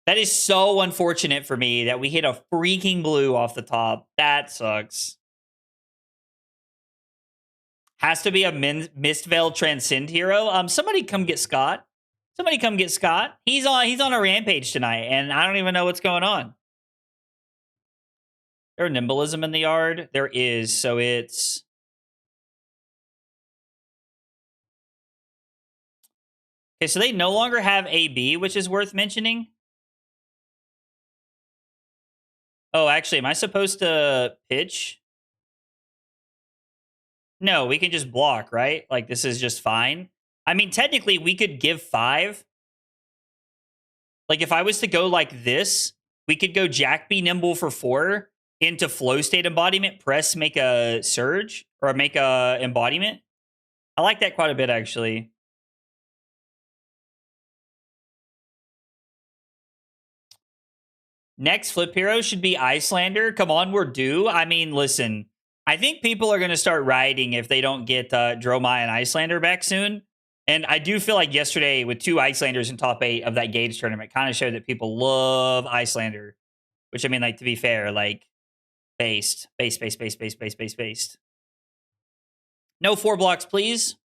That is so unfortunate for me that we hit a freaking blue off the top. That sucks. Has to be a Mistveil Transcend hero. Somebody come get Scott. Somebody come get Scott. He's on a rampage tonight, and I don't even know what's going on. There's Nimblism in the yard. There is, so it's... Okay, so they no longer have AB, which is worth mentioning. Oh, actually, am I supposed to pitch? No, we can just block, right? Like, this is just fine. I mean, technically, we could give 5. Like, if I was to go like this, we could go Jack Be Nimble for 4 into Flow State Embodiment, press, make a Surge, or make a Embodiment. I like that quite a bit, actually. Next flip hero should be Icelander. Come on, we're due. I mean, listen, I think people are going to start rioting if they don't get Dromai and Icelander back soon. And I do feel like yesterday, with 2 Icelanders in top 8 of that Gauge tournament, kind of showed that people love Icelander. Which, I mean, like, to be fair, like, based. No 4 blocks, please.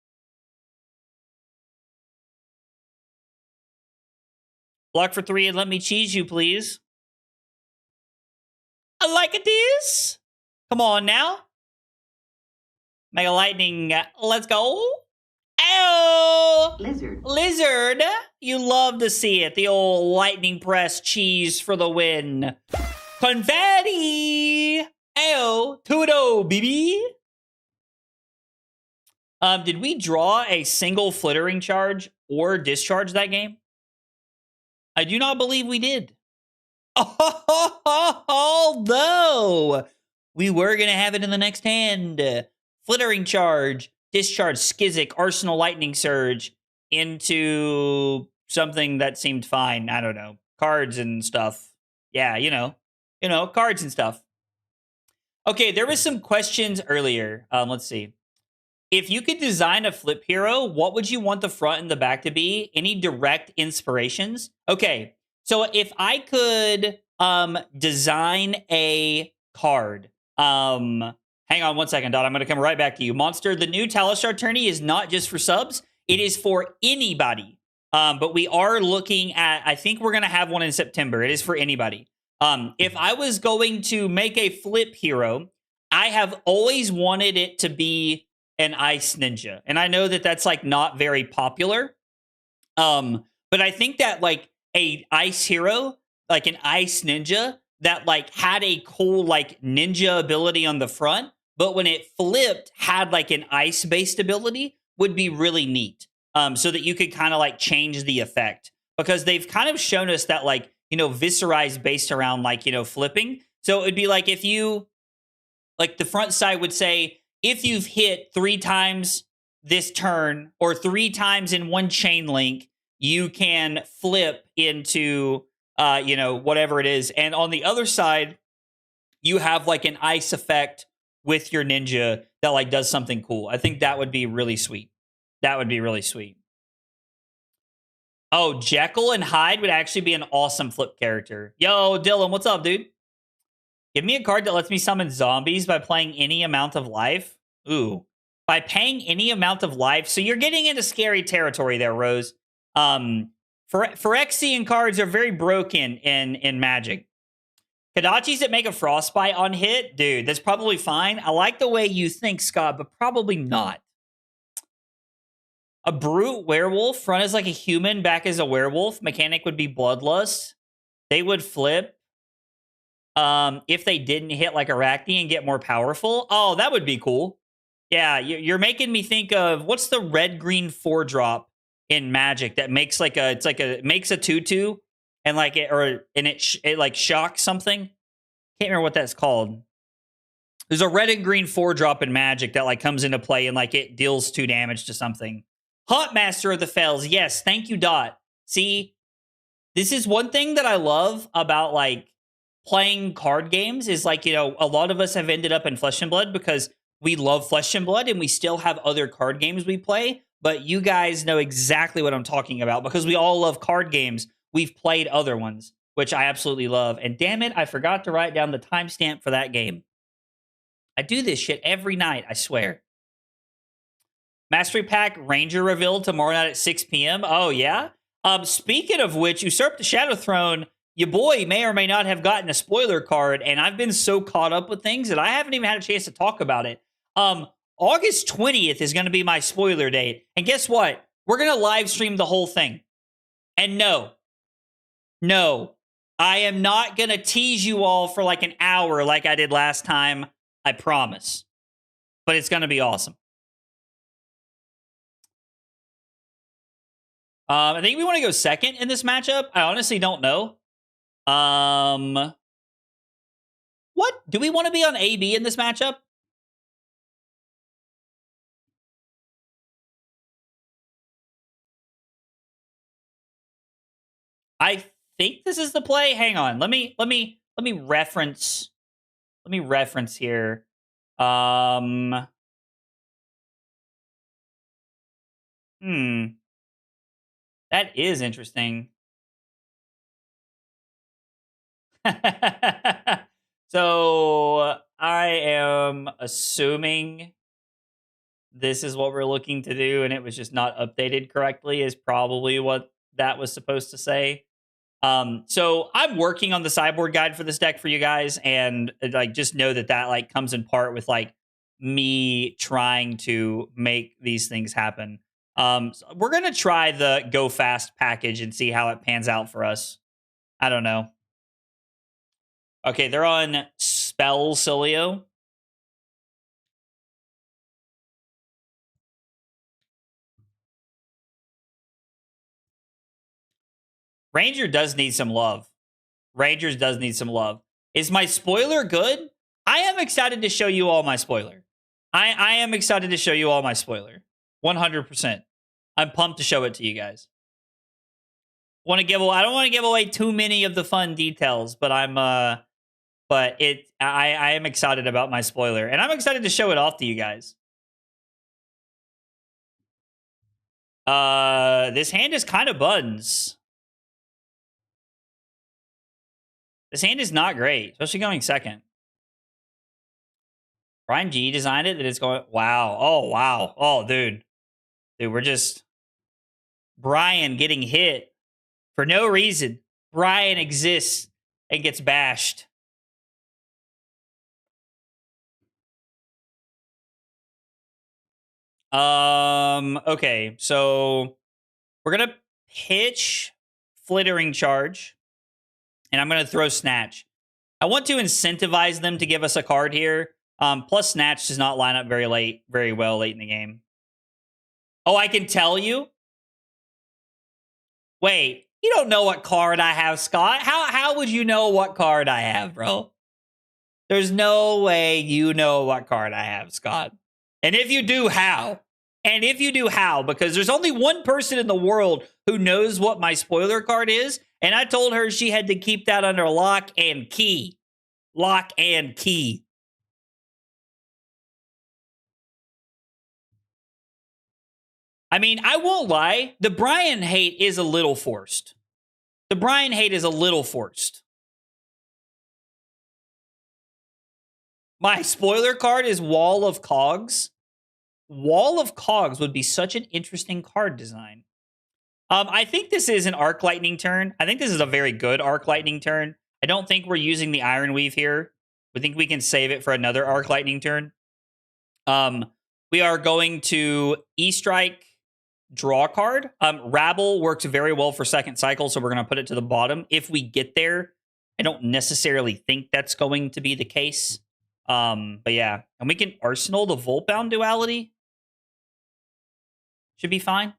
Block for 3 and let me cheese you, please. I like it this. Come on now. Mega Lightning, let's go. Ow! Lizard. You love to see it. The old lightning press cheese for the win. Confetti. Ow. Tudo, baby. Did we draw a single flittering charge or discharge that game? I do not believe we did. Although we were going to have it in the next hand. Flittering charge, discharge, Skizzic, Arsenal Lightning Surge into something that seemed fine. I don't know. Cards and stuff. Yeah, you know, cards and stuff. Okay, there was some questions earlier. Let's see. If you could design a flip hero, what would you want the front and the back to be? Any direct inspirations? Okay, so if I could design a card, hang on one second, Dot. I'm going to come right back to you. Monster, the new Talishar tourney is not just for subs. It is for anybody. But we are looking at, I think we're going to have one in September. It is for anybody. If I was going to make a flip hero, I have always wanted it to be an Ice Ninja. And I know that that's like not very popular. But I think that like a Ice hero, like an Ice Ninja that like had a cool like ninja ability on the front, but when it flipped had like an ice based ability would be really neat. So that you could kind of like change the effect, because they've kind of shown us that like, Viscera is based around like, flipping. So it'd be like if you like the front side would say, if you've hit 3 times this turn or 3 times in one chain link, you can flip into, whatever it is. And on the other side, you have like an ice effect with your ninja that like does something cool. I think that would be really sweet. That would be really sweet. Oh, Jekyll and Hyde would actually be an awesome flip character. Yo, Dylan, what's up, dude? Give me a card that lets me summon zombies by playing any amount of life. Ooh. By paying any amount of life. So you're getting into scary territory there, Rose. Phyrexian cards are very broken in Magic. Kodachis that make a Frostbite on hit? Dude, that's probably fine. I like the way you think, Scott, but probably not. A Brute Werewolf, front as like a human, back as a werewolf. Mechanic would be Bloodlust. They would flip. If they didn't hit like Arachne and get more powerful. Oh, that would be cool. Yeah, you're making me think of what's the red-green 4-drop in Magic that makes like a it makes a 2/2 and like it like shocks something. Can't remember what that's called. There's a red and green 4-drop in Magic that like comes into play and like it deals 2 damage to something. Huntmaster of the Fells. Yes, thank you, Dot. See, this is one thing that I love about like playing card games is like, you know, a lot of us have ended up in Flesh and Blood because we love Flesh and Blood and we still have other card games we play, but you guys know exactly what I'm talking about because we all love card games. We've played other ones, which I absolutely love. And damn it, I forgot to write down the timestamp for that game. I do this shit every night, I swear. Mastery Pack Ranger revealed tomorrow night at 6 p.m. Oh, yeah? Speaking of which, Usurp the Shadow Throne, your boy may or may not have gotten a spoiler card, and I've been so caught up with things that I haven't even had a chance to talk about it. August 20th is going to be my spoiler date. And guess what? We're going to live stream the whole thing. And no, I am not going to tease you all for like an hour like I did last time. I promise. But it's going to be awesome. I think we want to go second in this matchup. I honestly don't know. What? Do we want to be on AB in this matchup? I think this is the play. Hang on. Let me reference. Let me reference here. That is interesting. So I am assuming this is what we're looking to do, and it was just not updated correctly is probably what that was supposed to say. So I'm working on the sideboard guide for this deck for you guys, and like just know that like comes in part with like me trying to make these things happen. So we're gonna try the Go Fast package and see how it pans out for us. I don't know. Okay, they're on Oscilio. Ranger does need some love. Rangers does need some love. Is my spoiler good? I am excited to show you all my spoiler. I am excited to show you all my spoiler. 100%. I'm pumped to show it to you guys. I don't want to give away too many of the fun details, but I am excited about my spoiler, and I'm excited to show it off to you guys. This hand is kind of buns. This hand is not great, especially going second. Brian G designed it, and it's going, wow. Oh, wow. Oh, dude. Dude, we're just... Brian getting hit for no reason. Brian exists and gets bashed. Okay, so we're gonna pitch Flittering Charge, and I'm gonna throw Snatch. I want to incentivize them to give us a card here. Plus Snatch does not line up very well late in the game. Oh, I can tell you? Wait, you don't know what card I have, Scott. How would you know what card I have, bro? There's no way you know what card I have, Scott. And if you do, how? And if you do, how? Because there's only one person in the world who knows what my spoiler card is, and I told her she had to keep that under lock and key. lock and key. I mean, I won't lie. The Brian hate is a little forced. The Brian hate is a little forced. My spoiler card is Wall of Cogs. Wall of Cogs would be such an interesting card design. I think this is an Arc Lightning turn. I think this is a very good Arc Lightning turn. I don't think we're using the Iron Weave here. I think we can save it for another Arc Lightning turn. We are going to E-Strike, draw a card. Rabble works very well for second cycle, so we're going to put it to the bottom. If we get there, I don't necessarily think that's going to be the case. But yeah, and we can Arsenal the Voltbound duality. Should be fine.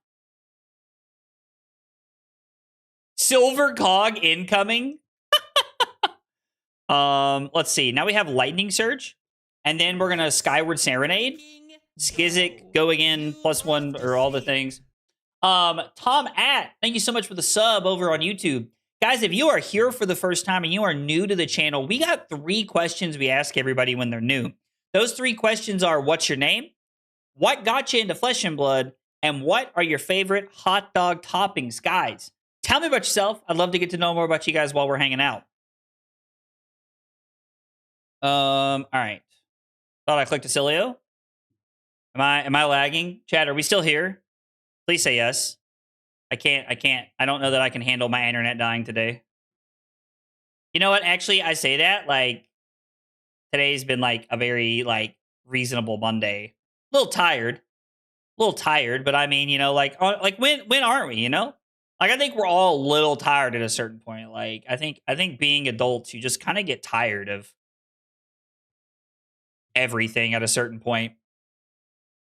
Silver Cog incoming. Let's see. Now we have Lightning Surge, and then we're gonna Skyward Serenade. Skizik, go again, +1 or all the things. Tom at, thank you so much for the sub over on YouTube. Guys, if you are here for the first time and you are new to the channel, we got 3 questions we ask everybody when they're new. Those 3 questions are, what's your name? What got you into Flesh and Blood? And what are your favorite hot dog toppings? Guys, tell me about yourself. I'd love to get to know more about you guys while we're hanging out. All right. Thought I clicked Oscilio. Am I lagging? Chat, are we still here? Please say yes. I can't. I don't know that I can handle my internet dying today. You know what? Actually, I say that, like, today's been, like, a very, like, reasonable Monday. A little tired, but I mean, you know, like when aren't we, you know? Like, I think we're all a little tired at a certain point. Like, I think being adults, you just kind of get tired of everything at a certain point.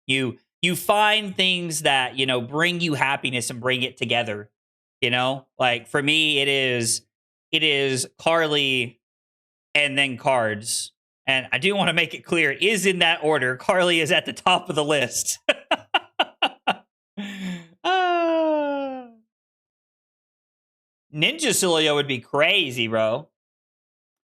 You find things that, you know, bring you happiness and bring it together, you know? Like, for me, it is Carly and then cards. And I do want to make it clear, it is in that order. Carly is at the top of the list. Ninja Cilio would be crazy, bro.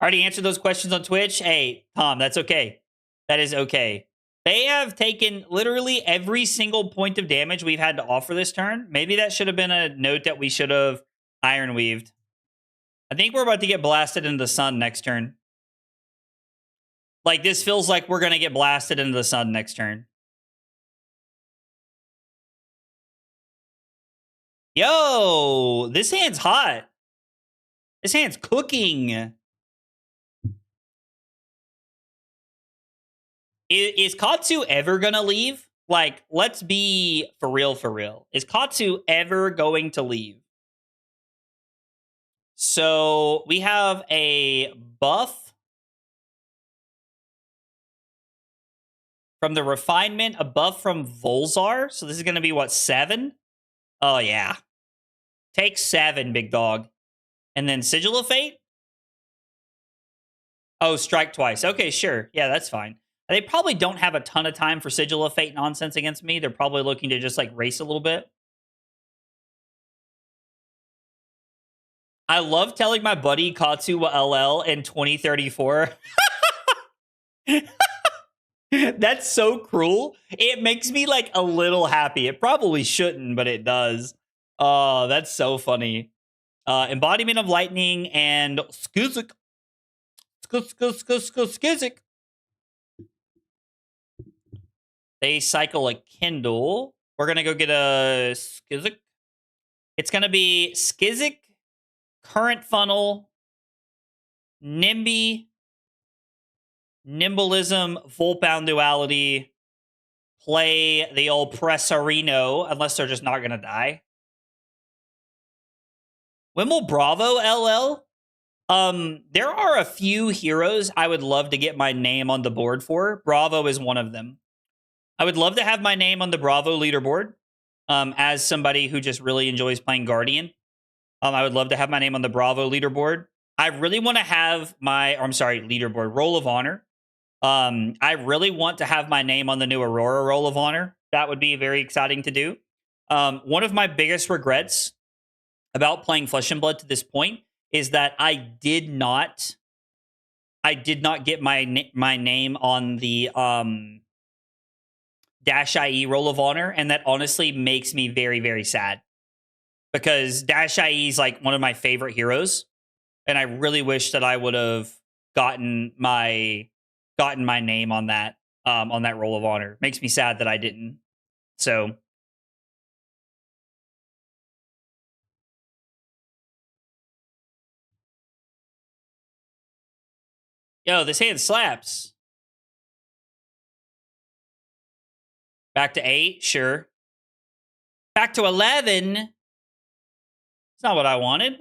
Already answered those questions on Twitch. Hey, Tom, that's okay. That is okay. They have taken literally every single point of damage we've had to offer this turn. Maybe that should have been a note that we should have Iron Weaved. I think we're about to get blasted into the sun next turn. Like, this feels like we're going to get blasted into the sun next turn. Yo, this hand's hot. This hand's cooking. Is Katsu ever gonna leave? Like, let's be for real. Is Katsu ever going to leave? So we have a buff from the Refinement, a buff from Volzar. So this is gonna be what, 7? Oh yeah. Take 7, big dog. And then Sigil of Fate? Oh, strike twice. Okay, sure. Yeah, that's fine. They probably don't have a ton of time for Sigil of Fate nonsense against me. They're probably looking to just, like, race a little bit. I love telling my buddy Katsu LL in 2034. That's so cruel. It makes me, like, a little happy. It probably shouldn't, but it does. Oh, that's so funny. Embodiment of Lightning and Skizik. Skizik. They cycle a Kindle. We're going to go get a Skizik. It's going to be Skizik, Current Funnel, Nimby, Nimbleism, Voltbound Duality, play the old Pressarino, unless they're just not going to die. Wimble Bravo LL. There are a few heroes I would love to get my name on the board for. Bravo is one of them. I would love to have my name on the Bravo leaderboard as somebody who just really enjoys playing Guardian. I would love to have my name on the Bravo leaderboard. I really want to have leaderboard, Roll of Honor. I really want to have my name on the new Aurora Roll of Honor. That would be very exciting to do. One of my biggest regrets about playing Flesh and Blood to this point is that I did not I did not get my name on the Dash IE Roll of Honor, and that honestly makes me very, very sad. Because Dash IE is like one of my favorite heroes, and I really wish that I would have gotten my name on that Roll of Honor. Makes me sad that I didn't. So yo, this hand slaps. Back to 8, sure. Back to 11. It's not what I wanted.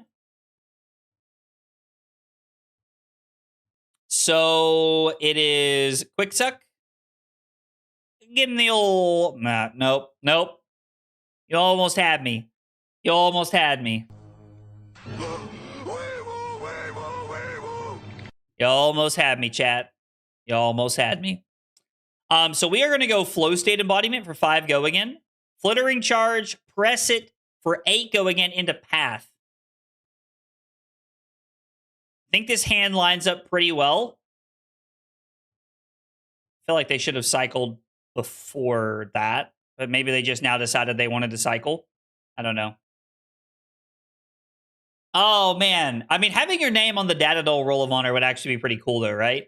So it is Quick Suck. Give him the old... Nah, nope. You almost had me. You almost had me. You almost had me, chat. You almost had me. So we are going to go Flow State Embodiment for 5 go again. Flittering Charge, press it for 8 go again into Path. I think this hand lines up pretty well. I feel like they should have cycled before that, but maybe they just now decided they wanted to cycle. I don't know. Oh, man. I mean, having your name on the Data Dole Roll of Honor would actually be pretty cool, though, right?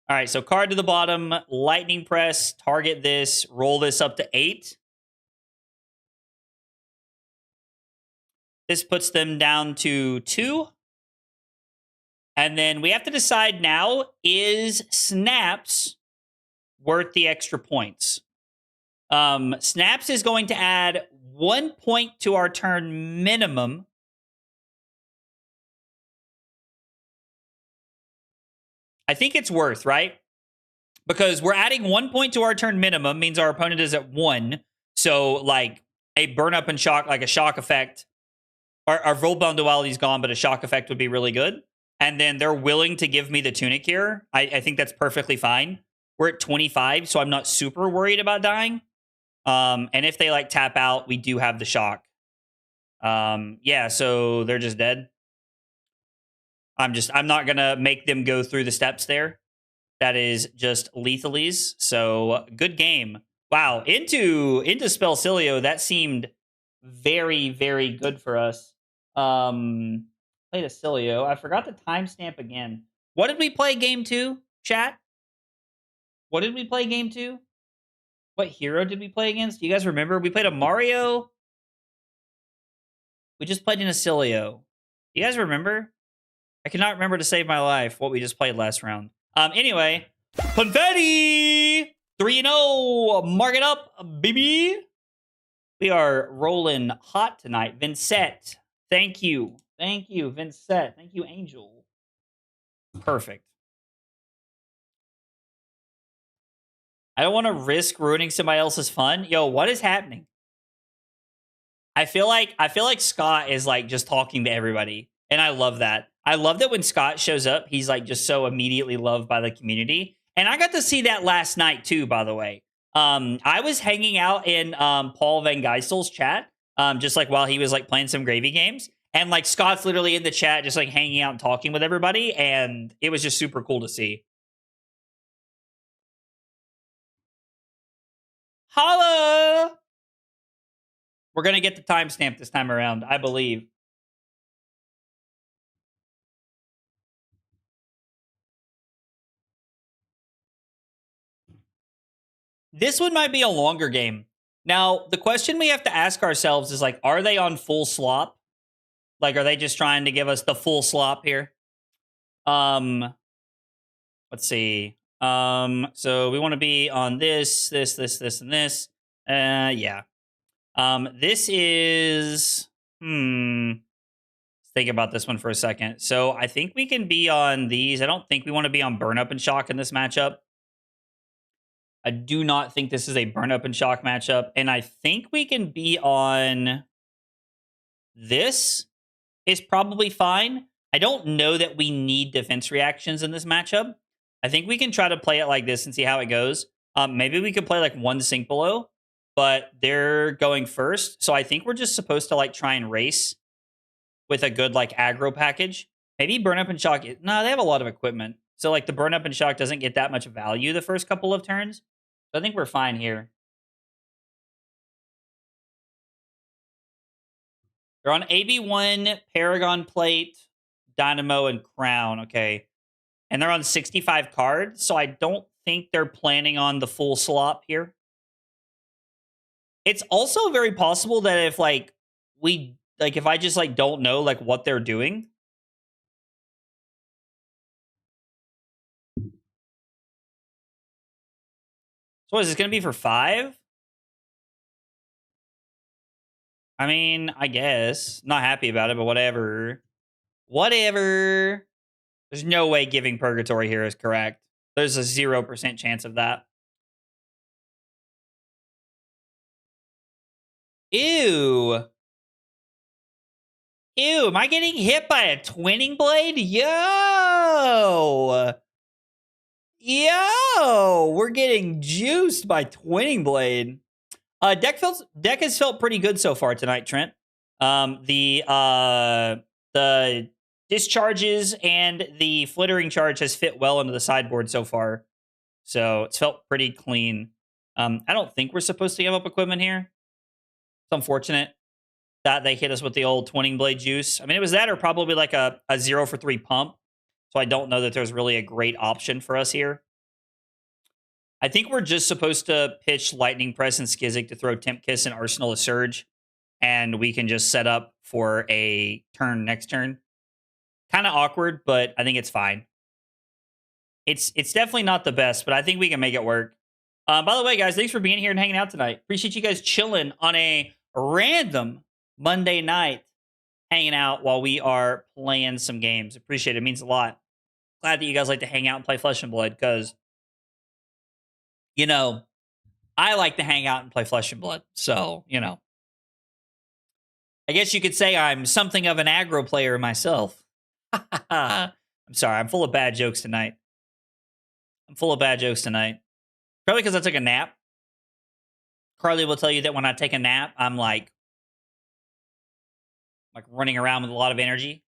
All right, so card to the bottom, Lightning Press, target this, roll this up to 8. This puts them down to 2. And then we have to decide now, is Snaps worth the extra points? Snaps is going to add 1 point to our turn minimum. I think it's worth, right? Because we're adding 1 point to our turn minimum, means our opponent is at 1. So, like, a burn up and shock, like a shock effect. Our Volbound Duality is gone, but a shock effect would be really good. And then they're willing to give me the Tunic here. I think that's perfectly fine. We're at 25, so I'm not super worried about dying. And if they, like, tap out, we do have the shock. Yeah, so they're just dead. I'm not gonna make them go through the steps there. That is just lethalies. So good game. Wow, into Spellcilio, that seemed very, very good for us. Played Oscilio. I forgot the timestamp again. What did we play game 2, chat? What did we play game 2? What hero did we play against? Do you guys remember? We played a Mario. We just played an Oscilio. You guys remember? I cannot remember to save my life what we just played last round. Anyway, confetti! 3-0. Mark it up, baby. We are rolling hot tonight. Vynnset, thank you. Thank you, Vynnset. Thank you, Angel. Perfect. I don't want to risk ruining somebody else's fun. Yo, what is happening? I feel like Scott is like just talking to everybody, and I love that. I love that when Scott shows up, he's like just so immediately loved by the community. And I got to see that last night too, by the way. I was hanging out in Paul Van Geisel's chat, just like while he was like playing some gravy games. And like Scott's literally in the chat, just like hanging out and talking with everybody. And it was just super cool to see. Hala! We're going to get the timestamp this time around, I believe. This one might be a longer game. Now, the question we have to ask ourselves is like, are they on full slop? Like, are they just trying to give us the full slop here? Let's see. So we want to be on this, and this. Yeah. This is, let's think about this one for a second. So I think we can be on these. I don't think we want to be on Burn Up and Shock in this matchup. I do not think this is a Burn Up and Shock matchup. And I think we can be on this is probably fine. I don't know that we need defense reactions in this matchup. I think we can try to play it like this and see how it goes. Maybe we could play like one Sink Below but they're going first. So I think we're just supposed to like try and race with a good like aggro package. Maybe burn up and shock. No, they have a lot of equipment. So like the burn up and shock doesn't get that much value the first couple of turns. So I think we're fine here. They're on AB1, Paragon Plate, Dynamo, and Crown. Okay. And they're on 65 cards. So I don't think they're planning on the full slop here. It's also very possible that if like if I just like don't know like what they're doing. So what is this going to be for 5? I mean, I guess. Not happy about it, but whatever. Whatever. There's no way giving Purgatory here is correct. There's a 0% chance of that. Ew. Ew, am I getting hit by a Twinning Blade? Yo! Yo! We're getting juiced by Twinning Blade. Deck has felt pretty good so far tonight, Trent. The discharges and the flittering charge has fit well into the sideboard so far. So it's felt pretty clean. I don't think we're supposed to give up equipment here. It's unfortunate that they hit us with the old Twinning Blade juice. I mean, it was that or probably like a 0 for 3 pump. So I don't know that there's really a great option for us here. I think we're just supposed to pitch Lightning Press and Skizzik to throw Temp Kiss and Arsenal of Surge, and we can just set up for a turn next turn. Kind of awkward, but I think it's fine. It's definitely not the best, but I think we can make it work. By the way, guys, thanks for being here and hanging out tonight. Appreciate you guys chilling on a random Monday night, hanging out while we are playing some games. Appreciate it. It means a lot. Glad that you guys like to hang out and play Flesh and Blood because, you know, I like to hang out and play Flesh and Blood. So, you know, I guess you could say I'm something of an aggro player myself. I'm sorry. I'm full of bad jokes tonight. Probably because I took a nap. Carly will tell you that when I take a nap, I'm like running around with a lot of energy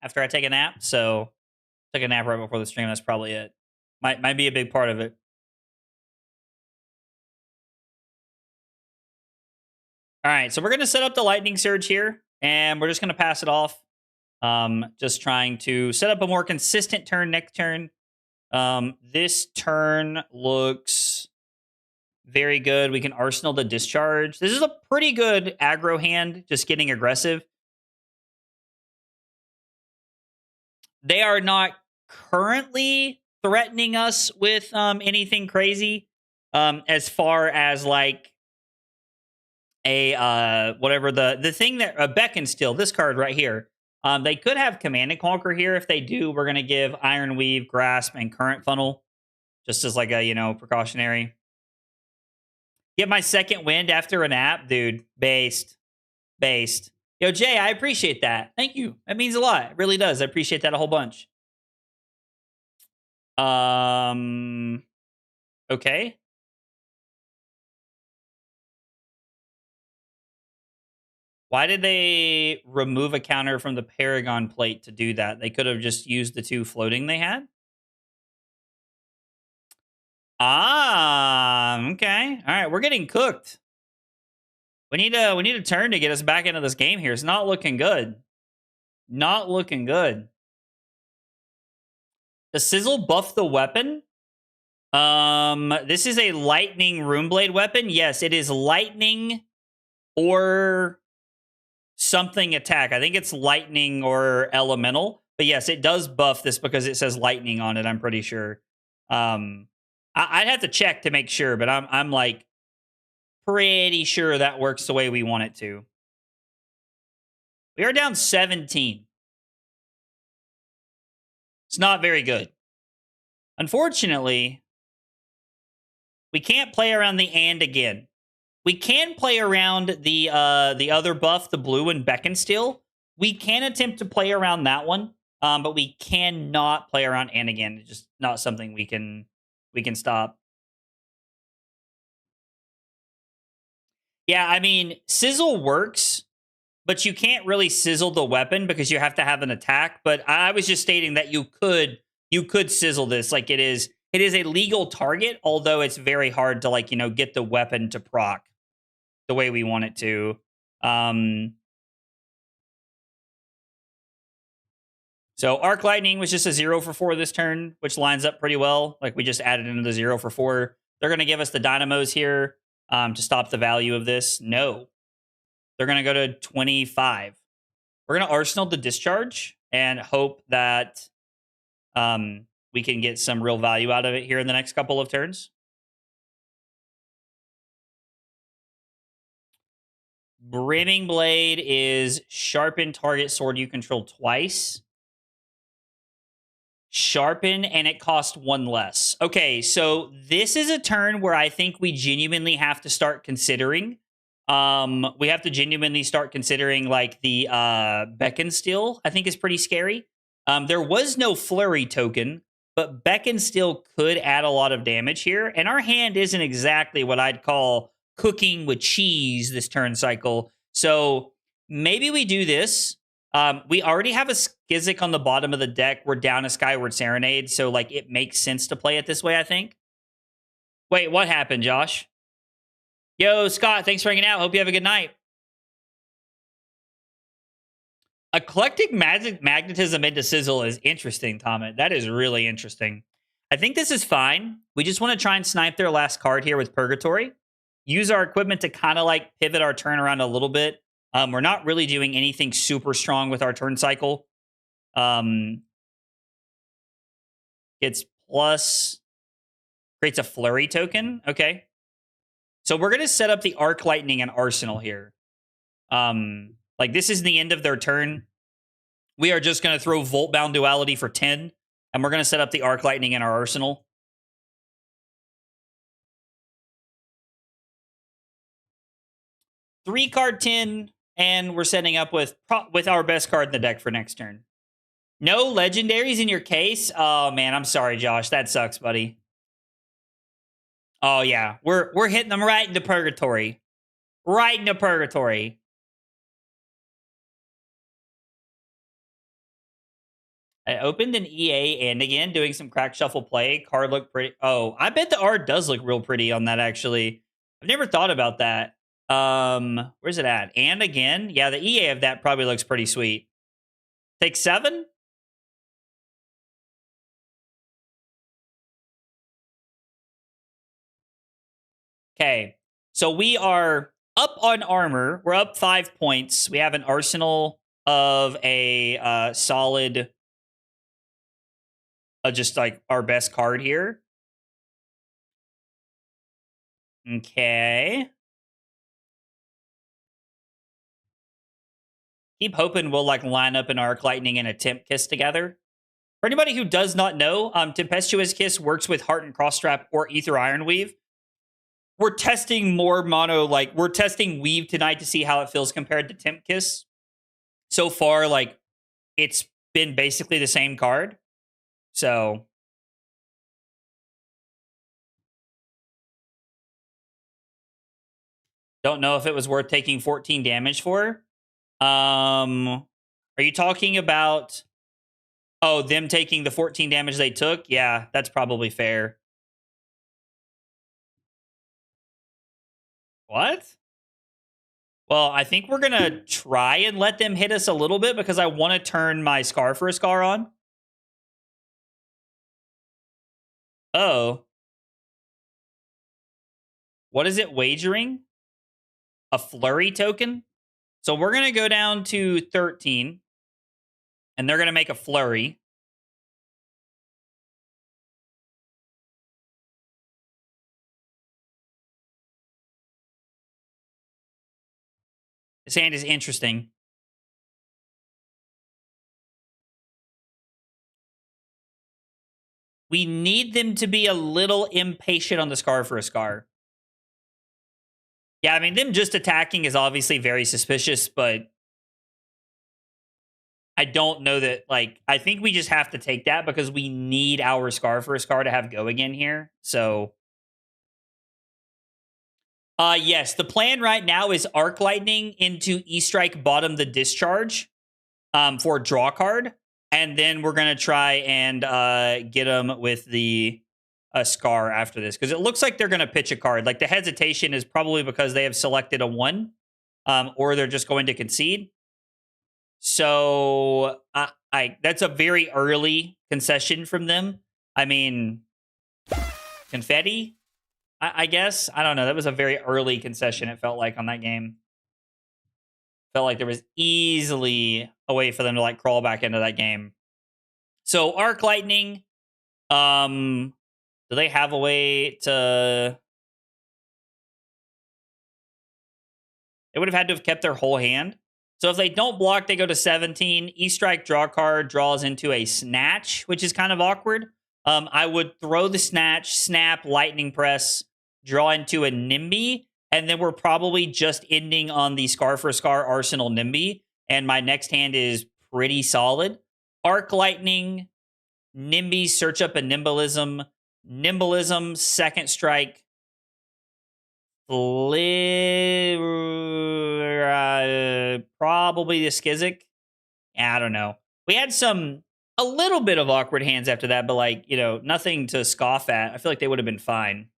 after I take a nap. So took a nap right before the stream. That's probably it. Might be a big part of it. All right, so we're going to set up the Lightning Surge here, and we're just going to pass it off. Just trying to set up a more consistent turn next turn. This turn looks very good. We can Arsenal the Discharge. This is a pretty good aggro hand, just getting aggressive. They are not currently threatening us with anything crazy as far as like a whatever the thing that a Beckon Still, this card right here. They could have Command and Conquer here. If they do, we're gonna give Iron Weave, Grasp, and Current Funnel just as like a precautionary. Get my second wind after a nap, dude. Based. Yo, Jay, I appreciate that. Thank you. That means a lot. It really does. I appreciate that a whole bunch. Okay. Why did they remove a counter from the Paragon Plate to do that? They could have just used the 2 floating they had. Okay. All right, we're getting cooked. We need a turn to get us back into this game here. It's not looking good. Not looking good. Does Sizzle buff the weapon? This is a lightning Runeblade weapon. Yes, it is lightning or something attack. I think it's lightning or elemental. But yes, it does buff this because it says lightning on it, I'm pretty sure. I'd have to check to make sure, but I'm like pretty sure that works the way we want it to. We are down 17. It's not very good. Unfortunately, we can't play around the and again. We can play around the other buff, the blue and Beckon Still. We can attempt to play around that one, but we cannot play around and again. It's just not something we can stop. Yeah, I mean, sizzle works, but you can't really sizzle the weapon because you have to have an attack. But I was just stating that you could sizzle this. Like it is a legal target, although it's very hard to like, get the weapon to proc the way we want it to. Um so Arc Lightning was just a 0 for 4 this turn, which lines up pretty well. Like we just added into the 0 for 4. They're gonna give us the dynamos here to stop the value of this. No. They're gonna go to 25. We're gonna arsenal the discharge and hope that we can get some real value out of it here in the next couple of turns. Brimming Blade is sharpen target sword you control twice. Sharpen, and it costs 1 less. Okay, so this is a turn where I think we genuinely have to start considering. We have to genuinely start considering like the Beckon Steel, I think is pretty scary. There was no flurry token, but Beckon Steel could add a lot of damage here. And our hand isn't exactly what I'd call cooking with cheese this turn cycle. So maybe we do this. We already have a Skizzik on the bottom of the deck. We're down a Skyward Serenade, so like it makes sense to play it this way, I think. Wait, what happened, Josh? Yo, Scott, thanks for hanging out. Hope you have a good night. Eclectic magnetism into Sizzle is interesting, Thomas. That is really interesting. I think this is fine. We just want to try and snipe their last card here with Purgatory. Use our equipment to kind of like pivot our turn around a little bit. We're not really doing anything super strong with our turn cycle. It's plus, creates a flurry token. Okay. So we're going to set up the Arc Lightning and Arsenal here. Like this is the end of their turn. We are just going to throw Voltbound Duality for 10. And we're going to set up the Arc Lightning in our Arsenal. Three card 10. And we're setting up with our best card in the deck for next turn. No legendaries in your case? Oh, man, I'm sorry, Josh. That sucks, buddy. Oh, yeah. We're hitting them right into Purgatory. Right into Purgatory. I opened an EA and again, doing some crack shuffle play. Card looked pretty. Oh, I bet the art does look real pretty on that, actually. I've never thought about that. Where's it at? And again, yeah, the EA of that probably looks pretty sweet. Take 7? Okay, so we are up on armor. We're up 5 points. We have an arsenal of a solid, just like our best card here. Okay. Keep hoping we'll like line up an Arc Lightning and a Temp Kiss together. For anybody who does not know, Tempestuous Kiss works with Heart and Crossstrap or Ether Ironweave. We're testing more mono, like we're testing Weave tonight to see how it feels compared to Temp Kiss. So far, like it's been basically the same card. So don't know if it was worth taking 14 damage for. Are you talking about them taking the 14 damage they took? Yeah, that's probably fair. What? Well, I think we're gonna try and let them hit us a little bit because I want to turn my Scar for a Scar on. Oh. What is it wagering? A flurry token? So we're gonna go down to 13. And they're gonna make a flurry. This hand is interesting. We need them to be a little impatient on the Scar for a Scar. Yeah, I mean, them just attacking is obviously very suspicious, but I don't know that, like, I think we just have to take that because we need our Scar for a Scar to have go again here. So Yes, the plan right now is Arc Lightning into E-Strike bottom the discharge for a draw card. And then we're going to try and get them with the Scar after this. Because it looks like they're going to pitch a card. Like the hesitation is probably because they have selected a 1. Or they're just going to concede. So that's a very early concession from them. I mean, confetti, I guess. I don't know. That was a very early concession, it felt like, on that game. Felt like there was easily a way for them to like crawl back into that game. So Arc Lightning, do they have a way to... They would have had to have kept their whole hand. So if they don't block, they go to 17. E-Strike draw card draws into a Snatch, which is kind of awkward. I would throw the Snatch, snap, Lightning Press, draw into a Nimby, and then we're probably just ending on the Scar for Scar Arsenal Nimby, and my next hand is pretty solid. Arc Lightning, Nimby, search up a Nimbalism, Nimbalism, second strike, probably the Skizzik. I don't know. We had a little bit of awkward hands after that, but like, nothing to scoff at. I feel like they would have been fine.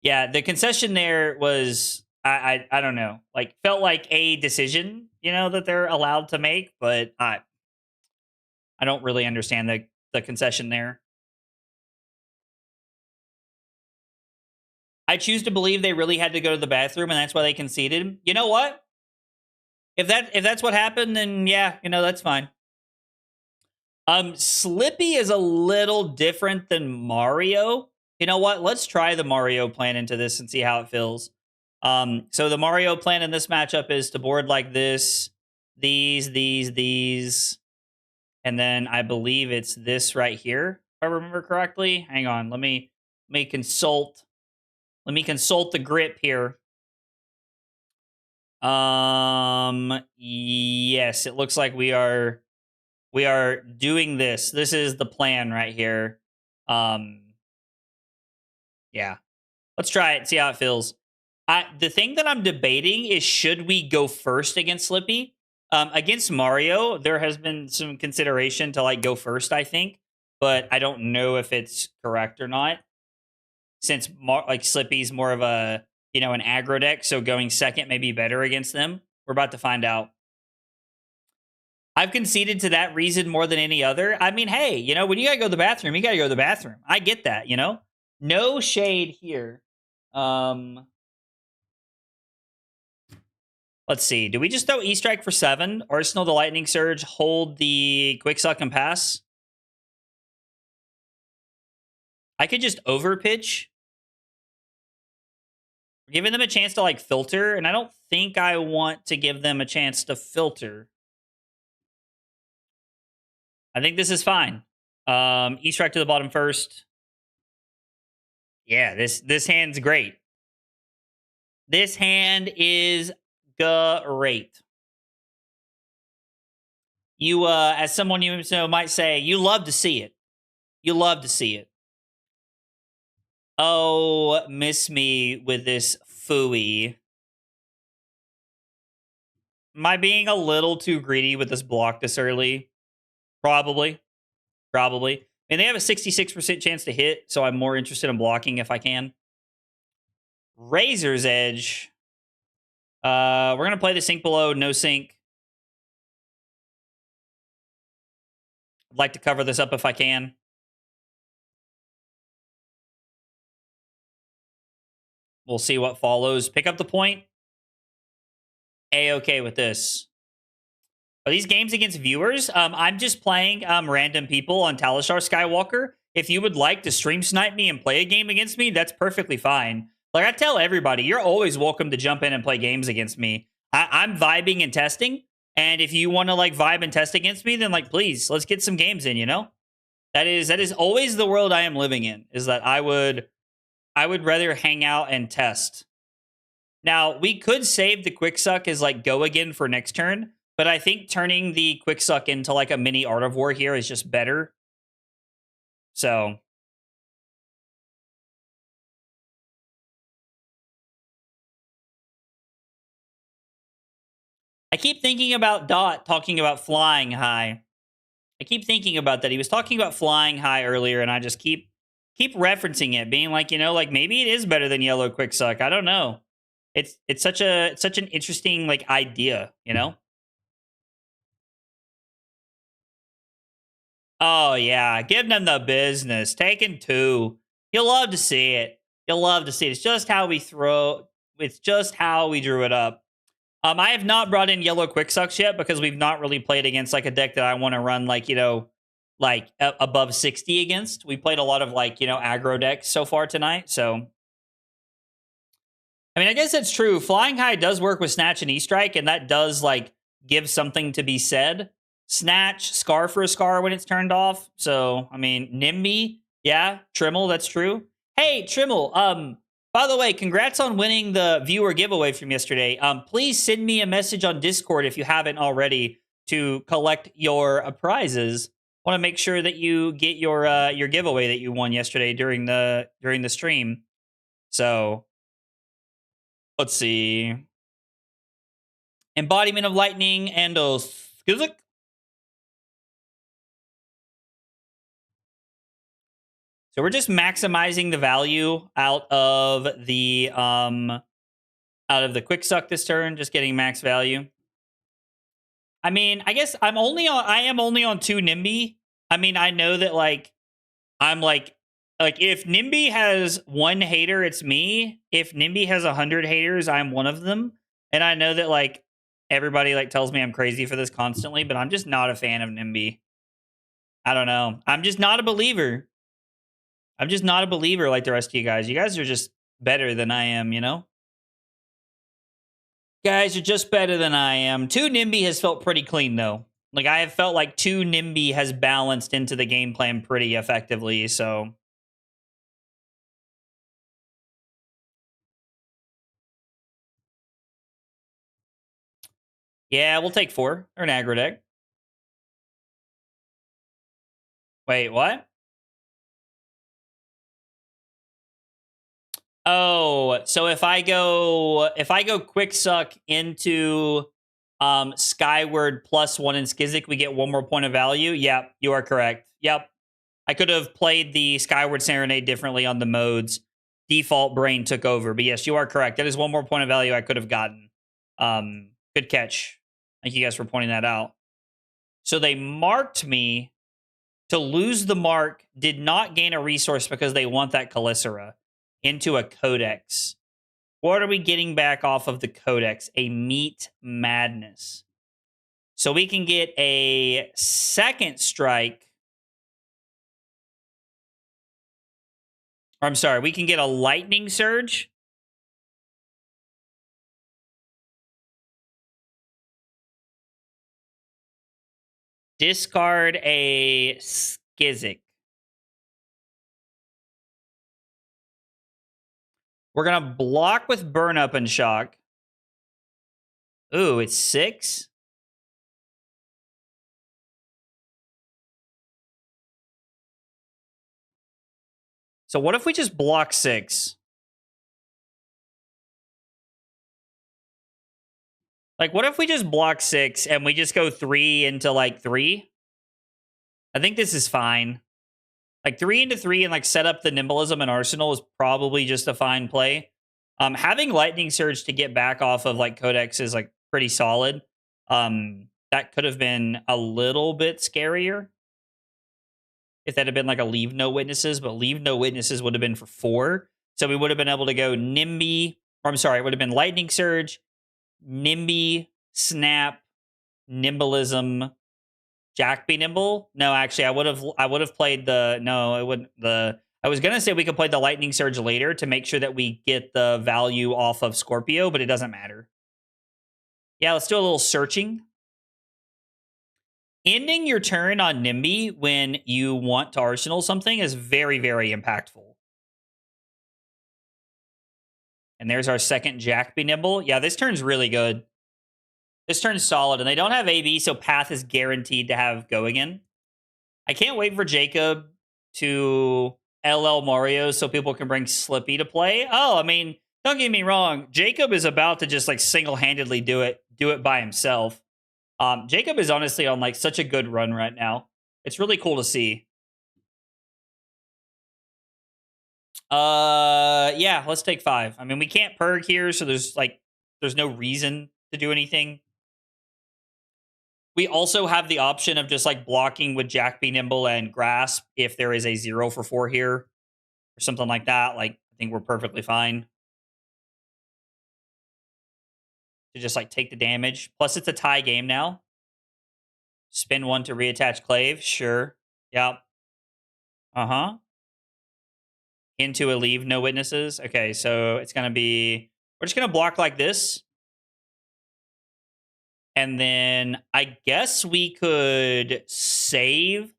Yeah, the concession there was, I don't know, like felt like a decision, that they're allowed to make, but I don't really understand the concession there. I choose to believe they really had to go to the bathroom, and that's why they conceded. You know what? If that's what happened, then yeah, that's fine. Slippy is a little different than Mario. You know what? Let's try the Mario plan into this and see how it feels. So the Mario plan in this matchup is to board like this, these, and then I believe it's this right here, if I remember correctly. Hang on, let me consult. Let me consult the grip here. Yes, it looks like we are doing this. This is the plan right here. Yeah. Let's try it, see how it feels. The thing that I'm debating is, should we go first against Slippy? Against Mario, there has been some consideration to like go first, I think, but I don't know if it's correct or not. Since like Slippy's more of a, an aggro deck, so going second may be better against them. We're about to find out. I've conceded to that reason more than any other. I mean, hey, when you gotta go to the bathroom, you gotta go to the bathroom. I get that, No shade here. Let's see. Do we just throw E-Strike for 7? Arsenal the Lightning Surge, hold the Quick Suck and pass? I could just overpitch. We're giving them a chance to like filter, and I don't think I want to give them a chance to filter. I think this is fine. E-Strike to the bottom first. Yeah, this hand's great. This hand is great. You, as someone you might say, you love to see it. You love to see it. Oh, miss me with this phooey. Am I being a little too greedy with this block this early? Probably. And they have a 66% chance to hit, so I'm more interested in blocking if I can. Razor's Edge. We're going to play the sink below, no sink. I'd like to cover this up if I can. We'll see what follows. Pick up the point. A-okay with this. Are these games against viewers? I'm just playing random people on Talishar Skywalker. If you would like to stream snipe me and play a game against me, that's perfectly fine. Like I tell everybody, you're always welcome to jump in and play games against me. I'm vibing and testing. And if you want to like vibe and test against me, then like, please, let's get some games in, That is always the world I am living in, is that I would rather hang out and test. Now, we could save the Quick Suck as like go again for next turn, but I think turning the Quick Suck into like a mini Art of War here is just better. So I keep thinking about Dot talking about flying high. I keep thinking about that. He was talking about flying high earlier, and I just keep referencing it, being like, like maybe it is better than yellow quick suck. I don't know. It's such an interesting like idea, Oh yeah, giving them the business, taking two. You'll love to see it. You'll love to see it. It's just how we throw. It's just how we drew it up. I have not brought in yellow quick sucks yet because we've not really played against like a deck that I want to run like like above 60 against. We played a lot of like aggro decks so far tonight. So I mean, I guess it's true. Flying high does work with Snatch and E-Strike, and that does like give something to be said. Snatch, Scar for a Scar when it's turned off. So, I mean, Nimby, yeah, Trimmel, that's true. Hey, Trimmel, by the way, congrats on winning the viewer giveaway from yesterday. Please send me a message on Discord if you haven't already to collect your prizes. Want to make sure that you get your giveaway that you won yesterday during the stream. So, let's see. Embodiment of Lightning and Skizik. So we're just maximizing the value out of the quick suck this turn, just getting max value. I mean, I guess I am only on 2 Nimby. I mean, I know that like I'm like if Nimby has 1 hater, it's me. If Nimby has 100 haters, I'm one of them. And I know that like everybody like tells me I'm crazy for this constantly, but I'm just not a fan of Nimby. I don't know. I'm just not a believer. I'm just not a believer like the rest of you guys. You guys are just better than I am, Guys are just better than I am. 2 Nimby has felt pretty clean, though. Like, I have felt like 2 Nimby has balanced into the game plan pretty effectively, so... Yeah, we'll take 4. Or an aggro deck. Wait, what? Oh, so if I go quick suck into Skyward +1 in Skizik, we get 1 more point of value. Yep, you are correct. Yep. I could have played the Skyward Serenade differently on the modes. Default brain took over. But yes, you are correct. That is 1 more point of value I could have gotten. Good catch. Thank you guys for pointing that out. So they marked me to lose the mark, did not gain a resource because they want that Calicera into a Codex. What are we getting back off of the Codex? A Meat Madness. So we can get a second strike. Or I'm sorry, we can get a Lightning Surge. Discard a Skizik. We're going to block with Burn Up and Shock. Ooh, it's 6? So what if we just block 6? Like, what if we just block 6 and we just go 3 into, like, 3? I think this is fine. Like, 3 into 3 and, like, set up the Nimblism and Arsenal is probably just a fine play. Having Lightning Surge to get back off of, like, Codex is, like, pretty solid. That could have been a little bit scarier if that had been, like, a Leave No Witnesses, but Leave No Witnesses would have been for 4. So we would have been able to go Nimby, or I'm sorry, it would have been Lightning Surge, Nimby, Snap, Nimblism, Jack be Nimble. No, actually, I would have played the I was gonna say we could play the Lightning Surge later to make sure that we get the value off of Scorpio, but it doesn't matter. Yeah, let's do a little searching. Ending your turn on Nimby when you want to Arsenal something is very, very impactful. And there's our second Jack be Nimble. Yeah, this turn's really good. This turn's solid, and they don't have AB, so Path is guaranteed to have Go Again. I can't wait for Jacob to LL Mario so people can bring Slippy to play. Oh, I mean, don't get me wrong. Jacob is about to just, like, single-handedly do it. do it by himself. Jacob is honestly on like such a good run right now. It's really cool to see. Yeah, let's take 5. I mean, we can't purg here, so there's no reason to do anything. We also have the option of just like blocking with Jack Be Nimble and Grasp if there is a 0 for 4 here or something like that. Like, I think we're perfectly fine to just like take the damage. Plus, it's a tie game now. Spin 1 to reattach Clave. Sure. Yep. Uh-huh. Into a leave, no witnesses. Okay, so it's going to be... We're just going to block like this. And then I guess we could save.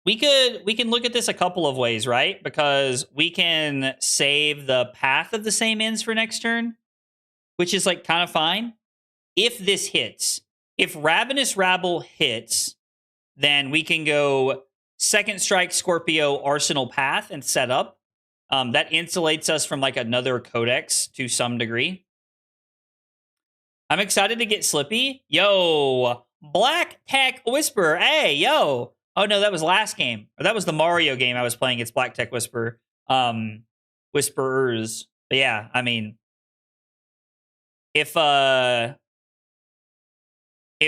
We can look at this a couple of ways, right? Because we can save the path of the same ends for next turn, which is like kind of fine. If this hits, if Ravenous Rabble hits, then we can go Second Strike, Scorpio, Arsenal Path and set up. That insulates us from like another codex to some degree. I'm excited to get Slippy. Yo, Black Tech Whisperer. Hey, yo. Oh no, that was last game. Or that was the Mario game I was playing. It's Black Tech Whisperer. Whisperers. But yeah, I mean, if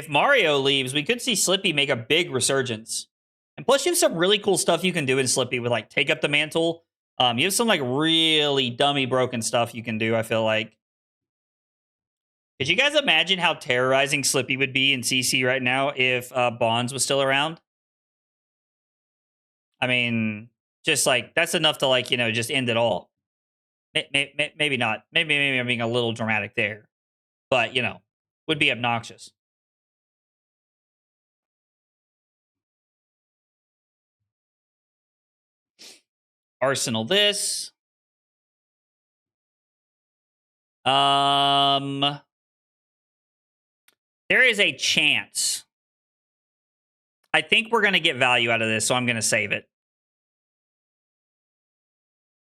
Mario leaves, we could see Slippy make a big resurgence. And plus, you have some really cool stuff you can do in Slippy with like Take Up the Mantle. You have some like really dummy broken stuff you can do, I feel like. Could you guys imagine how terrorizing Slippy would be in CC right now if Bonds was still around? I mean, just like, that's enough to like, just end it all. Maybe not. Maybe I'm being a little dramatic there. But, would be obnoxious. Arsenal this. There is a chance. I think we're going to get value out of this, so I'm going to save it.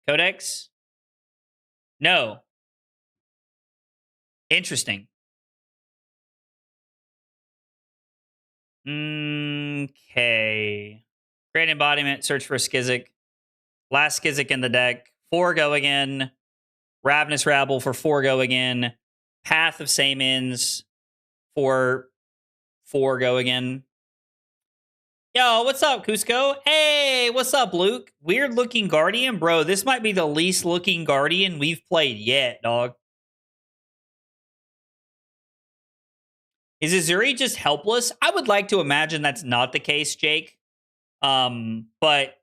Codex? No. Interesting. Okay. Great Embodiment, search for a Skizzik. Last Skizzik in the deck. 4 go again. Ravenous Rabble for 4 go again. Path of Same Ends for 4 go again. Yo, what's up, Cusco? Hey, what's up, Luke? Weird looking Guardian? Bro, this might be the least looking Guardian we've played yet, dog. Is Azuri just helpless? I would like to imagine that's not the case, Jake. But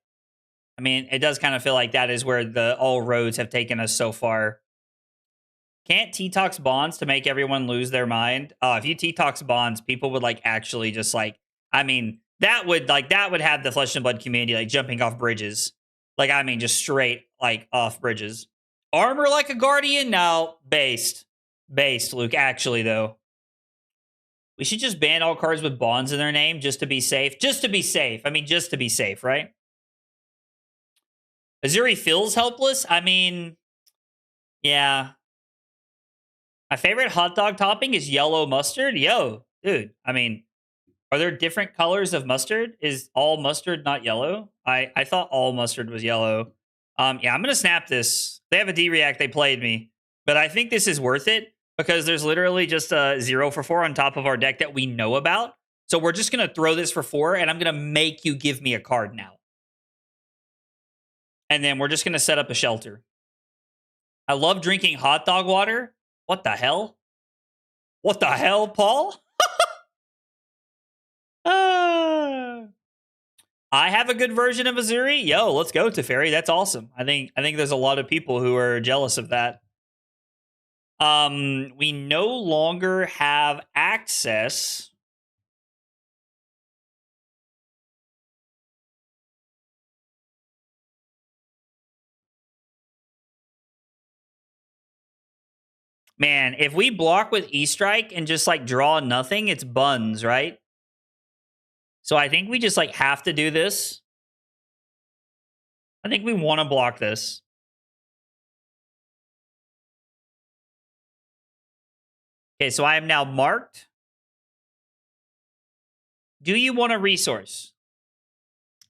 I mean, it does kind of feel like that is where all roads have taken us so far. Can't T-Tox Bonds to make everyone lose their mind? If you T-Tox Bonds, people would like actually just like, I mean, that would have the Flesh and Blood community like jumping off bridges. Like, I mean, just straight like off bridges. Armor like a Guardian? No, based, Luke. Actually, though, we should just ban all cards with Bonds in their name just to be safe. Just to be safe. I mean, just to be safe, right? Azuri feels helpless. I mean, yeah. My favorite hot dog topping is yellow mustard. Yo, dude. I mean, are there different colors of mustard? Is all mustard not yellow? I thought all mustard was yellow. Yeah, I'm gonna snap this. They have a D-React, they played me. But I think this is worth it because there's literally just a 0 for 4 on top of our deck that we know about. So we're just gonna throw this for 4, and I'm gonna make you give me a card now. And then we're just gonna set up a shelter. I love drinking hot dog water. What the hell? What the hell, Paul? I have a good version of Azuri. Yo, let's go, Teferi. That's awesome. I think there's a lot of people who are jealous of that. We no longer have access. Man, if we block with E-Strike and just like draw nothing, it's buns, right? So I think we just like have to do this. I think we want to block this. Okay, so I am now marked. Do you want a resource?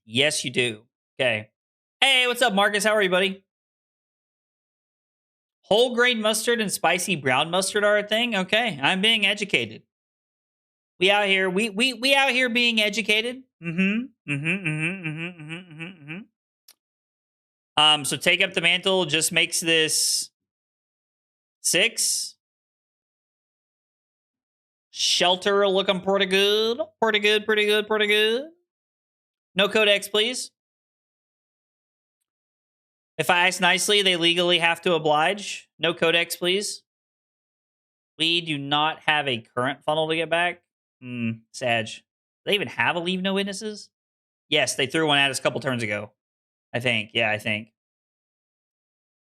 Yes, you do. Okay. Hey, what's up, Marcus? How are you, buddy? Whole grain mustard and spicy brown mustard are a thing? Okay, I'm being educated. We out here, we out here being educated. So take up the mantle just makes this 6. Shelter looking pretty good. Pretty good, pretty good, pretty good. No codex, please. If I ask nicely, they legally have to oblige. No codex, please. We do not have a current funnel to get back. Sag. Do they even have a leave no witnesses? Yes, they threw one at us a couple turns ago. I think. Yeah, I think.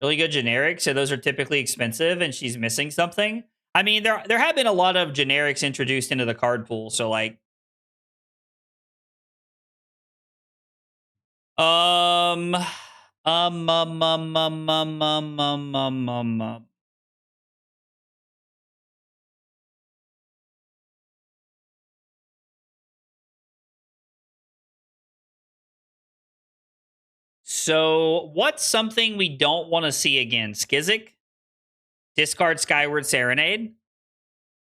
Really good generics, so those are typically expensive, and she's missing something. I mean, there have been a lot of generics introduced into the card pool, so like um um um um um um um um um um So, what's something we don't want to see again? Skizzik, discard Skyward Serenade,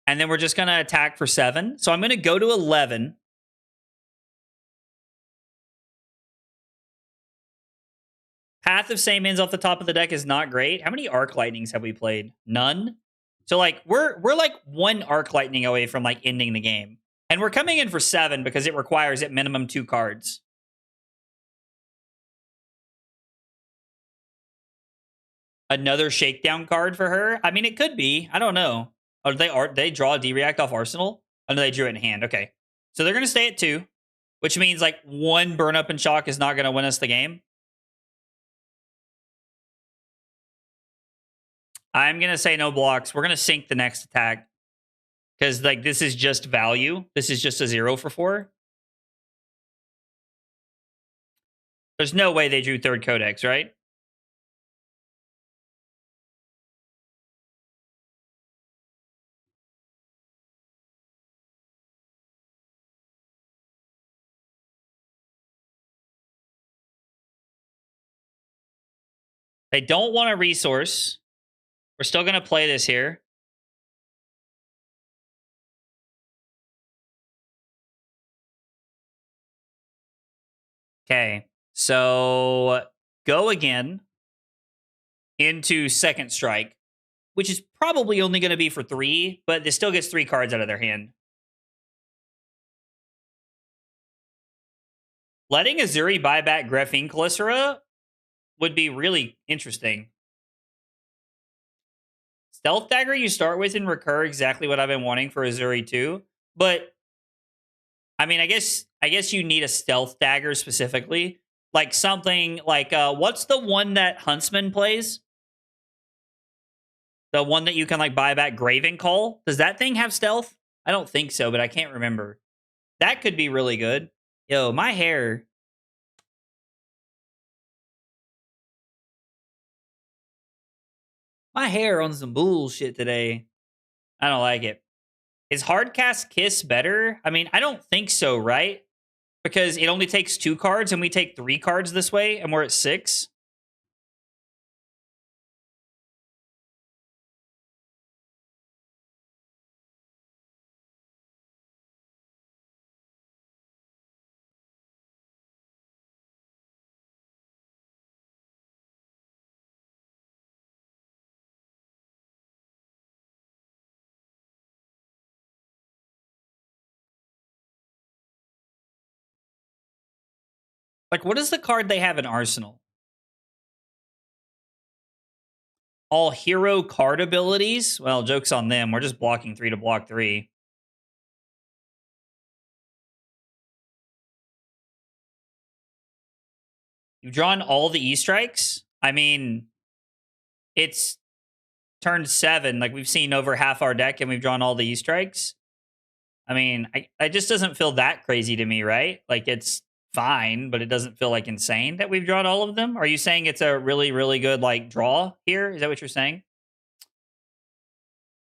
and then we're just going to attack for 7. So, I'm going to go to 11. Path of Same Ends off the top of the deck is not great. How many Arc Lightnings have we played? None. So, like, we're like 1 Arc Lightning away from like ending the game, and we're coming in for 7 because it requires at minimum 2 cards. Another shakedown card for her. I mean, it could be. I don't know. Oh, they draw a D-React off Arsenal? Oh, no, they drew it in hand. Okay. So they're going to stay at 2, which means like 1 burn up and shock is not going to win us the game. I'm going to say no blocks. We're going to sink the next attack because like this is just value. This is just a 0 for 4. There's no way they drew 3rd Codex, right? They don't want a resource. We're still going to play this here. Okay. So go again into second strike, which is probably only going to be for 3, but this still gets 3 cards out of their hand. Letting Azuri buy back Graphene Calicera would be really interesting. Stealth Dagger you start with and recur, exactly what I've been wanting for Azuri too. But I mean, I guess you need a Stealth Dagger specifically. Like something like what's the one that Huntsman plays? The one that you can like buy back Graven Call? Does that thing have stealth? I don't think so, but I can't remember. That could be really good. Yo, my hair. My hair on some bullshit today. I don't like it. Is Hardcast Kiss better? I mean, I don't think so, right? Because it only takes 2 cards and we take 3 cards this way and we're at 6. Like, what is the card they have in Arsenal? All hero card abilities? Well, joke's on them. We're just blocking 3 to block 3. You've drawn all the E-Strikes? I mean, it's turn 7. Like, we've seen over half our deck and we've drawn all the E-Strikes. I mean, it just doesn't feel that crazy to me, right? Like, it's fine, but it doesn't feel like insane that we've drawn all of them. Are you saying it's a really, really good, like, draw here? Is that what you're saying?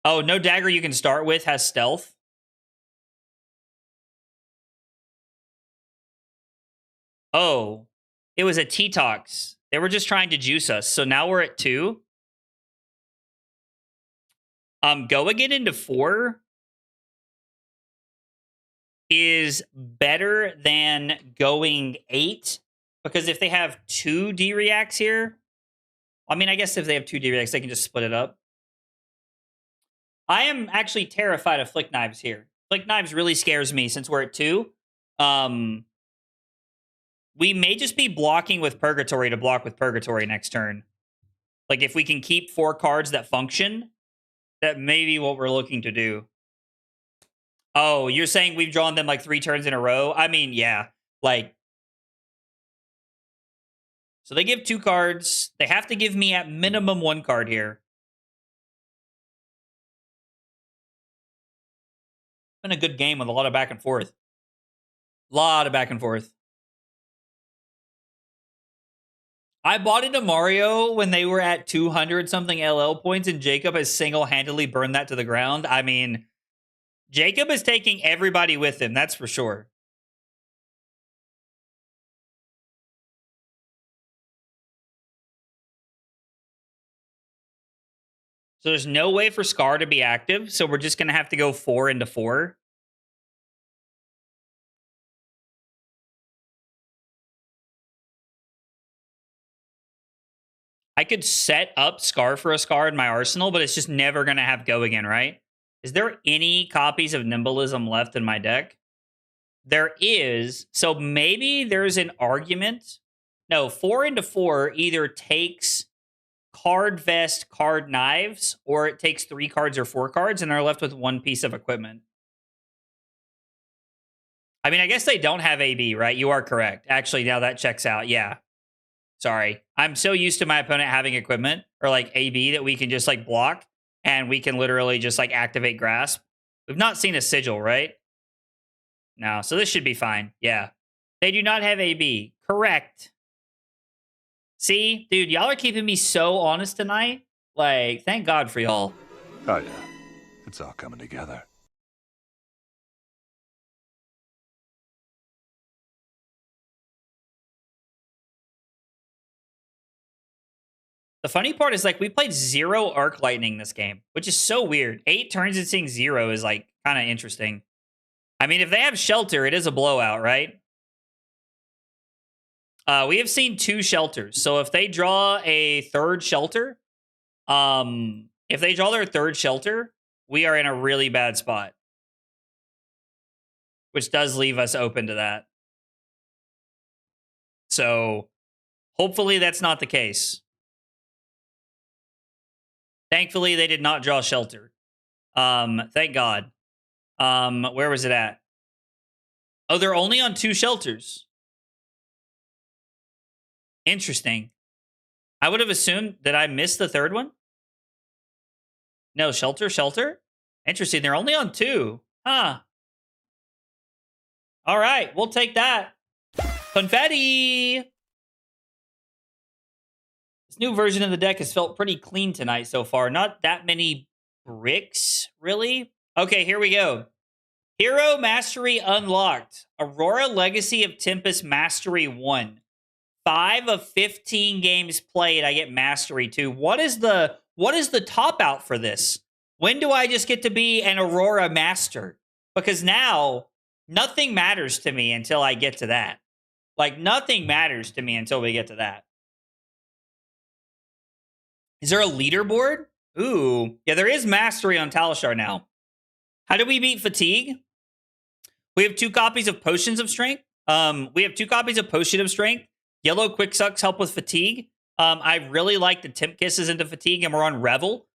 Oh, no dagger you can start with has stealth. Oh, it was a T-Tox. They were just trying to juice us. So now we're at 2. Going it into 4 is better than going 8. Because if they have 2 D-Reacts here, I mean, I guess if they have 2 D-Reacts, they can just split it up. I am actually terrified of Flick Knives here. Flick Knives really scares me since we're at 2. We may just be blocking with Purgatory to block with Purgatory next turn. Like, if we can keep 4 cards that function, that may be what we're looking to do. Oh, you're saying we've drawn them like 3 turns in a row? I mean, yeah. Like, so they give 2 cards. They have to give me at minimum 1 card here. Been a good game with a lot of back and forth. Lot of back and forth. I bought into Mario when they were at 200 something LL points, and Jacob has single-handedly burned that to the ground. I mean, Jacob is taking everybody with him, that's for sure. So there's no way for Scar to be active, so we're just going to have to go 4 into 4. I could set up Scar for a Scar in my arsenal, but it's just never going to have Go again, right? Is there any copies of Nimbalism left in my deck? There is. So maybe there's an argument. No, 4 into 4 either takes card vest, card knives, or it takes 3 cards or 4 cards, and they're left with 1 piece of equipment. I mean, I guess they don't have AB, right? You are correct. Actually, now that checks out. Yeah. Sorry. I'm so used to my opponent having equipment or like AB that we can just like block and we can literally just like activate Grasp. We've not seen a sigil, right? No. So this should be fine. Yeah. They do not have AB. Correct. See, dude, y'all are keeping me so honest tonight. Like, thank God for y'all. Oh, yeah. It's all coming together. The funny part is, like, we played 0 Arc Lightning this game, which is so weird. 8 turns and seeing 0 is, like, kind of interesting. I mean, if they have Shelter, it is a blowout, right? We have seen 2 Shelters. So if they draw a 3rd Shelter, if they draw their 3rd Shelter, we are in a really bad spot. Which does leave us open to that. So hopefully that's not the case. Thankfully, they did not draw Shelter. Thank God. Where was it at? Oh, they're only on 2 Shelters. Interesting. I would have assumed that I missed the 3rd one. No, Shelter. Interesting. They're only on 2. Huh. All right. We'll take that. Confetti. This new version of the deck has felt pretty clean tonight so far. Not that many bricks, really. Okay, here we go. Hero Mastery unlocked. Aurora Legacy of Tempest Mastery 1. 5 of 15 games played, I get Mastery 2. What is the top out for this? When do I just get to be an Aurora Master? Because now, nothing matters to me until I get to that. Like, nothing matters to me until we get to that. Is there a leaderboard? Ooh. Yeah, there is Mastery on Talishar now. How do we beat Fatigue? We have 2 copies of Potions of Strength. We have 2 copies of Potion of Strength. Yellow Quick Sucks help with Fatigue. I really like the Temp Kisses into Fatigue, and we're on Revel.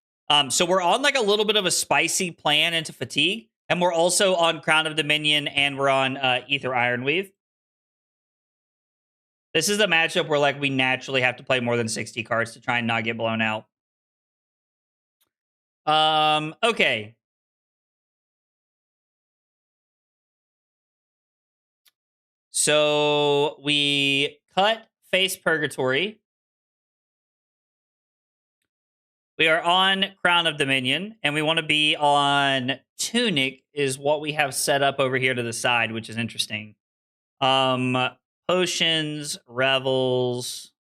So we're on like a little bit of a spicy plan into Fatigue. And we're also on Crown of Dominion, and we're on Ether Ironweave. This is the matchup where like we naturally have to play more than 60 cards to try and not get blown out. Okay. So we cut Face Purgatory. We are on Crown of Dominion, and we want to be on Tunic is what we have set up over here to the side, which is interesting. Potions, Revels,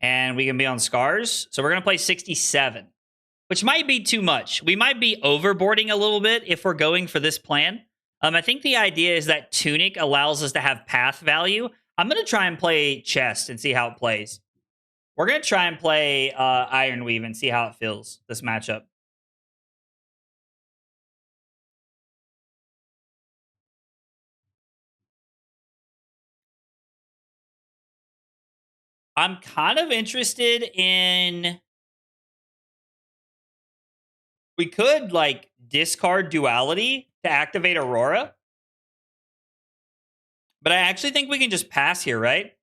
and we can be on Scars. So we're going to play 67, which might be too much. We might be overboarding a little bit if we're going for this plan. I think the idea is that Tunic allows us to have path value. I'm going to try and play Chest and see how it plays. We're going to try and play Ironweave and see how it feels, this matchup. I'm kind of interested in... We could, like, discard Duality to activate Aurora. But I actually think we can just pass here, right?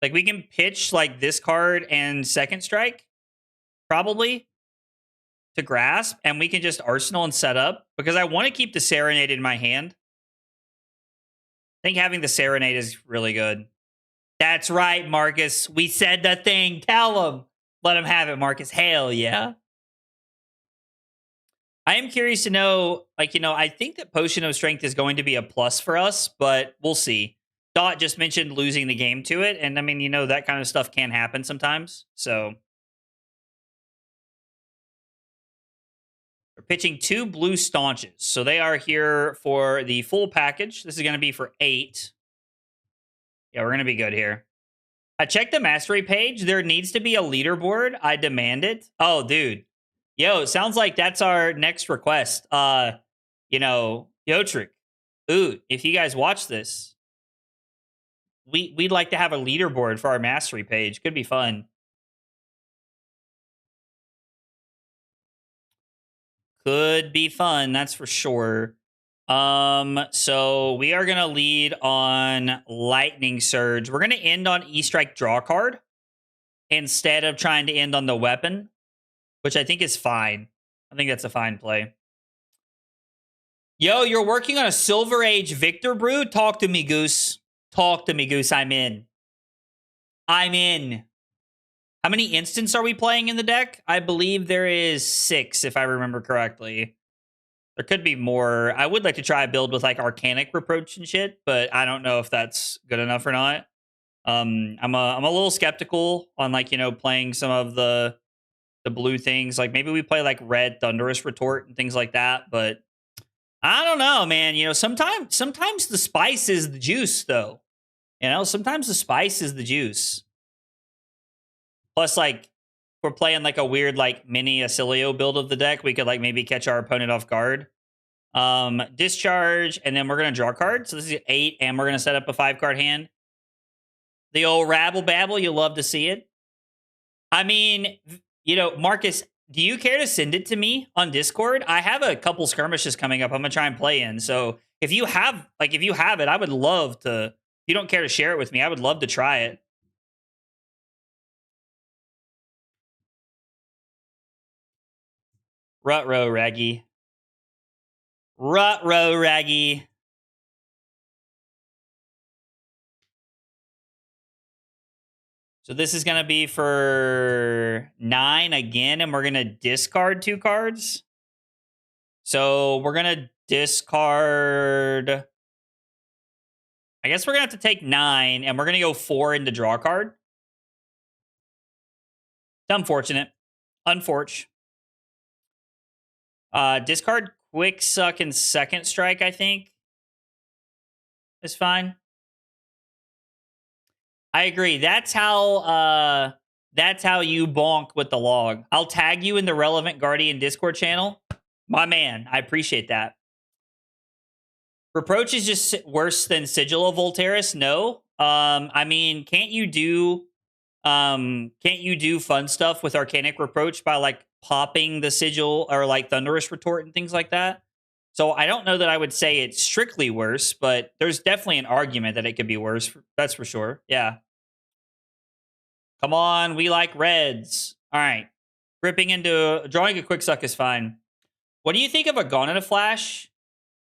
Like, we can pitch, like, this card and Second Strike, probably, to Grasp. And we can just Arsenal and set up. Because I want to keep the Serenade in my hand. I think having the Serenade is really good. That's right, Marcus. We said the thing. Tell him. Let him have it, Marcus. Hell yeah. I am curious to know, like, I think that Potion of Strength is going to be a plus for us, but we'll see. Dot just mentioned losing the game to it, and I mean, that kind of stuff can happen sometimes, so. We're pitching 2 blue staunches, so they are here for the full package. This is going to be for 8. Yeah, we're going to be good here. I checked the mastery page. There needs to be a leaderboard. I demand it. Oh, dude. Yo, sounds like that's our next request. Yotrick. Ooh, if you guys watch this, we'd like to have a leaderboard for our mastery page. Could be fun. Could be fun, that's for sure. So we are gonna lead on Lightning Surge. We're gonna end on E-Strike draw card instead of trying to end on the weapon, which I think is fine. I think that's a fine play. Yo, you're working on a Silver Age Victor Brew? Talk to me, Goose. Talk to me, Goose. I'm in. I'm in. How many instants are we playing in the deck? I believe there is 6, if I remember correctly. There could be more. I would like to try a build with like Arcanic Reproach and shit, but I don't know if that's good enough or not. I'm a little skeptical on like, playing some of the blue things. Like maybe we play like red Thunderous Retort and things like that, but I don't know, man. Sometimes the spice is the juice though. Sometimes the spice is the juice. Plus, like, we're playing like a weird like mini Oscilio build of the deck, we could like maybe catch our opponent off guard. Discharge, and then we're gonna draw a card. So this is 8, and we're gonna set up a 5-card hand. The old rabble babble, you love to see it. I mean, Marcus, do you care to send it to me on Discord? I have a couple skirmishes coming up I'm gonna try and play in. So if you have it, I would love to. If you don't care to share it with me, I would love to try it. Rut-row, Raggy. Rut-row, Raggy. So this is going to be for 9 again, and we're going to discard 2 cards. So we're going to discard... I guess we're going to have to take 9, and we're going to go 4 into draw card. It's unfortunate. Unfortunate. Discard Quick Suck and Second Strike, I think, is fine. I agree. That's how you bonk with the log. I'll tag you in the Relevant Guardian Discord channel. My man, I appreciate that. Reproach is just worse than Sigil of Voltaris? No. I mean, can't you do fun stuff with Arcanic Reproach by like popping the Sigil or like Thunderous Retort and things like that? So I don't know that I would say it's strictly worse, but there's definitely an argument that it could be worse. That's for sure. Yeah. Come on, we like reds. All right. Drawing a Quick Suck is fine. What do you think of a Gone in a Flash?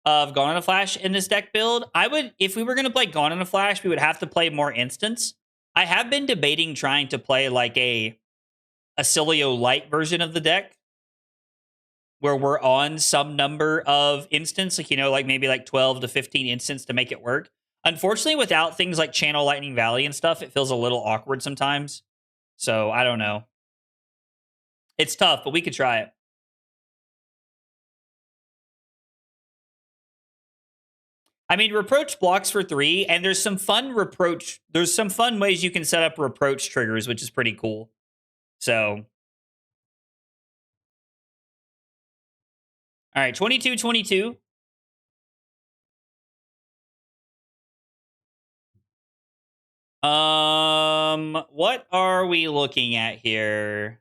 In this deck build? If we were going to play Gone in a Flash, we would have to play more instants. I have been debating trying to play like a Oscilio light version of the deck, where we're on some number of instants, like, like maybe like 12 to 15 instants to make it work. Unfortunately, without things like Channel Lightning Valley and stuff, it feels a little awkward sometimes. So I don't know. It's tough, but we could try it. I mean, Reproach blocks for 3, and there's some fun ways you can set up Reproach triggers, which is pretty cool. So, all right, 22-22. What are we looking at here?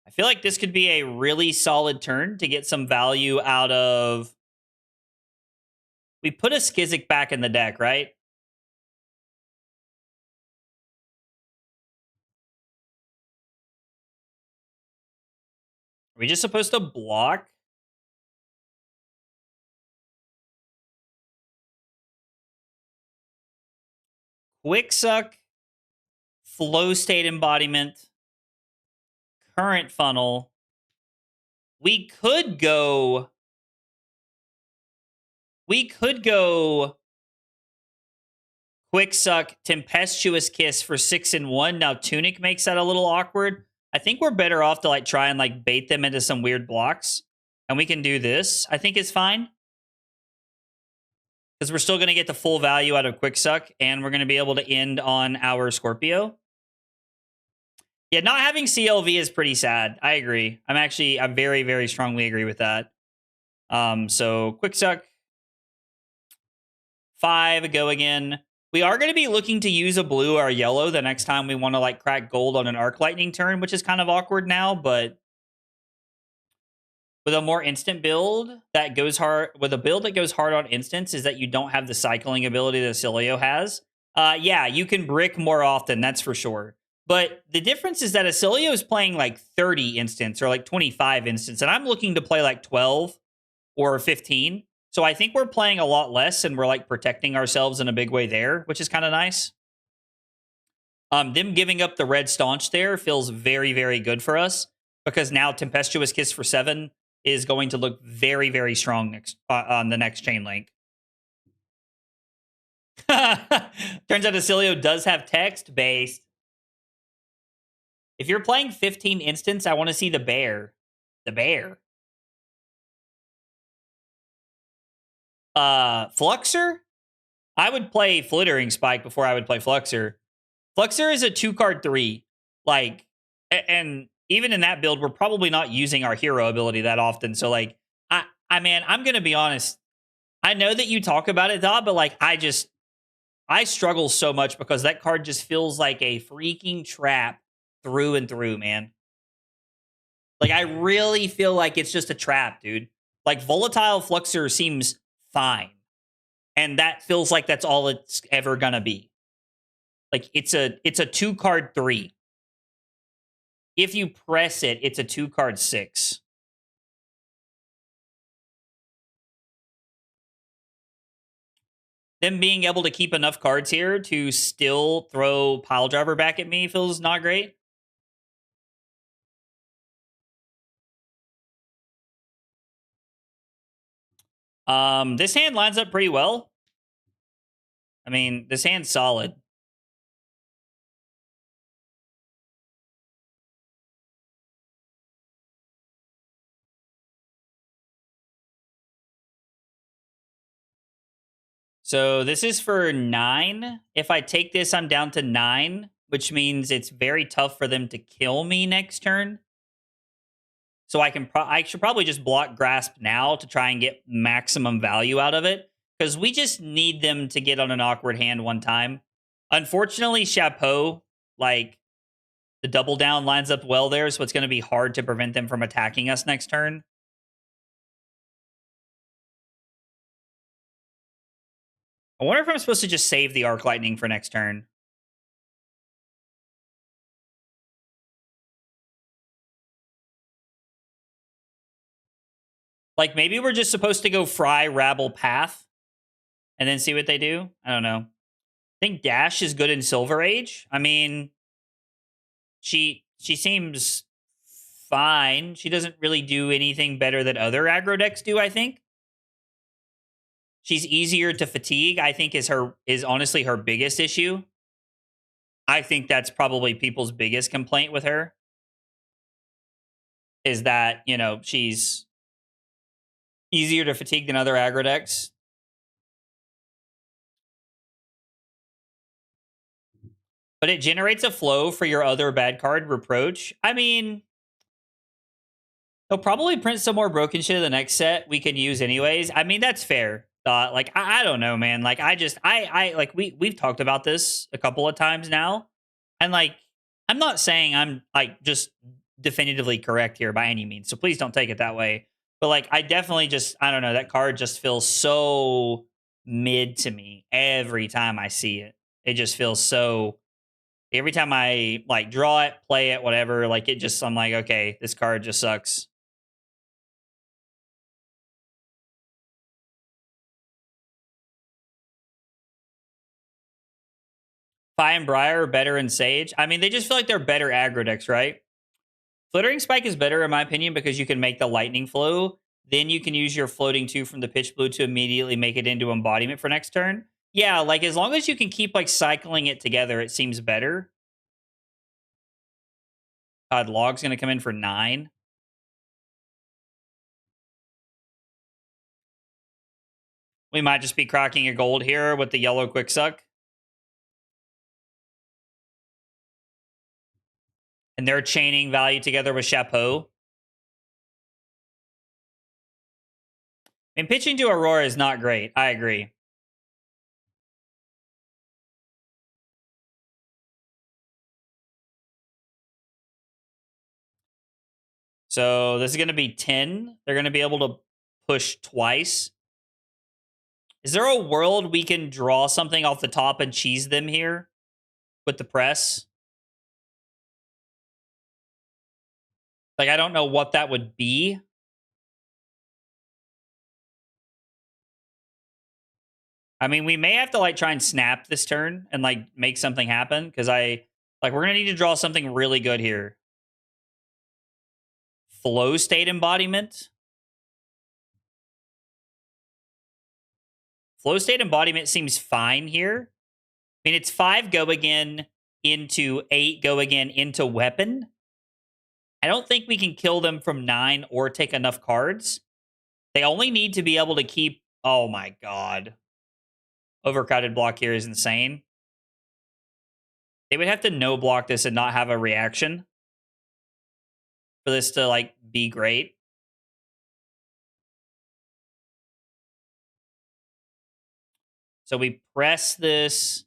I feel like this could be a really solid turn to get some value out of... We put a Skizik back in the deck, right? Are we just supposed to block? Quick Suck, Flow State Embodiment, Current Funnel. We could go Quick Suck, Tempestuous Kiss for 6 and 1. Now Tunic makes that a little awkward. I think we're better off to try and bait them into some weird blocks. And we can do this. I think it's fine. Because we're still going to get the full value out of Quick Suck, and we're going to be able to end on our Scorpio. Yeah, not having CLV is pretty sad. I agree. I very, very strongly agree with that. So Quick Suck. 5, go again. We are going to be looking to use a blue or a yellow the next time we want to crack gold on an Arc Lightning turn, which is kind of awkward now, but with a more instant build that goes hard, with a build that goes hard on instants, is that you don't have the cycling ability that Oscilio has. Yeah, you can brick more often, that's for sure. But the difference is that Oscilio is playing 30 instants or 25 instants, and I'm looking to play 12 or 15. So I think we're playing a lot less, and we're protecting ourselves in a big way there, which is kind of nice. Them giving up the red staunch there feels very, very good for us, because now Tempestuous Kiss for 7 is going to look very, very strong next on the next chain link. Turns out Oscilio does have text-based. If you're playing 15 instants, I want to see the bear. The bear. Fluxer? I would play Flittering Spike before I would play Fluxer. Fluxer is a 2-card 3. And even in that build, we're probably not using our hero ability that often. So, man, I'm going to be honest. I know that you talk about it, Dob, but, I struggle so much because that card just feels like a freaking trap through and through, man. I really feel like it's just a trap, dude. Volatile Fluxer seems fine. And that feels like that's all it's ever going to be. It's a 2-card 3. If you press it, it's a 2-card 6. Them being able to keep enough cards here to still throw Pile Driver back at me feels not great. This hand lines up pretty well. I mean, this hand's solid. So this is for 9. If I take this, I'm down to 9, which means it's very tough for them to kill me next turn. So I should probably just block Grasp now to try and get maximum value out of it, because we just need them to get on an awkward hand one time. Unfortunately, Chapeau, the double down lines up well there, so it's going to be hard to prevent them from attacking us next turn. I wonder if I'm supposed to just save the Arc Lightning for next turn. Maybe we're just supposed to go Fry, Rabble, Path, and then see what they do? I don't know. think Dash is good in Silver Age. I mean, she seems fine. She doesn't really do anything better than other aggro decks do, I think. She's easier to fatigue, I think is honestly her biggest issue. I think that's probably people's biggest complaint with her. Is that, you know, she's easier to fatigue than other aggro decks. But it generates a flow for your other bad card, Reproach. I mean, he'll probably print some more broken shit in the next set we can use anyways. I mean, that's fair. Like, I don't know, man. Like, I like, we've talked about this a couple of times now. And like, I'm not saying I'm like just definitively correct here by any means. So please don't take it that way. But like, I definitely just, I don't know, that card just feels so mid to me every time I see it. It just feels so, every time I like draw it, play it, whatever, like it just, I'm like, okay, this card just sucks. Fi and Briar are better in Sage. I mean, they just feel like they're better aggro decks, right? Flittering Spike is better in my opinion because you can make the lightning flow. Then you can use your floating 2 from the pitch blue to immediately make it into embodiment for next turn. Yeah, like as long as you can keep like cycling it together, it seems better. God, Log's going to come in for 9. We might just be cracking a gold here with the yellow quick suck. And they're chaining value together with Chapeau. And pitching to Aurora is not great. I agree. So this is going to be 10. They're going to be able to push twice. Is there a world we can draw something off the top and cheese them here with the press? Like, I don't know what that would be. I mean, we may have to like try and snap this turn and like make something happen because we're going to need to draw something really good here. Flow state embodiment. Flow state embodiment seems fine here. I mean, it's 5 go again into 8 go again into weapon. I don't think we can kill them from 9 or take enough cards. They only need to be able to keep... Oh my god. Overcrowded block here is insane. They would have to no block this and not have a reaction for this to like be great. So we press this,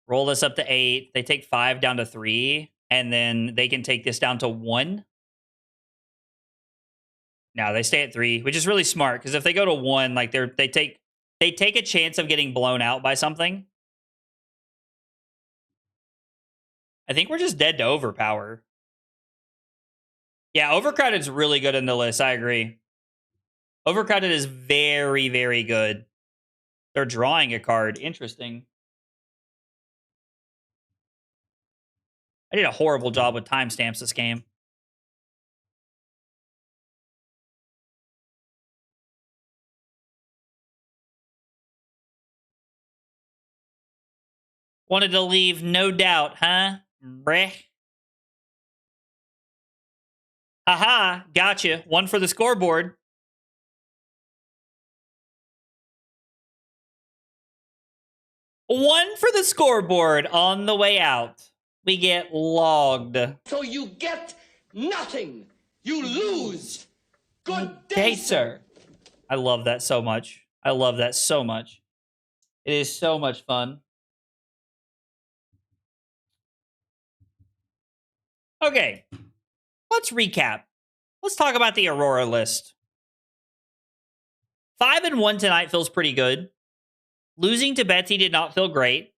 roll this up to 8. They take 5 down to 3, and then they can take this down to 1. No, they stay at 3, which is really smart because if they go to 1, like they take a chance of getting blown out by something. I think we're just dead to Overpower. Yeah, Overcrowded's really good in the list. I agree. Overcrowded is very, very good. They're drawing a card. Interesting. I did a horrible job with timestamps this game. Wanted to leave, no doubt, huh? Breh. Haha, gotcha. 1 for the scoreboard. One for the scoreboard on the way out. We get logged. So you get nothing. You lose. Good day, sir. I love that so much. I love that so much. It is so much fun. Okay, let's recap. Let's talk about the Aurora list. 5-1 tonight feels pretty good. Losing to Betsy did not feel great.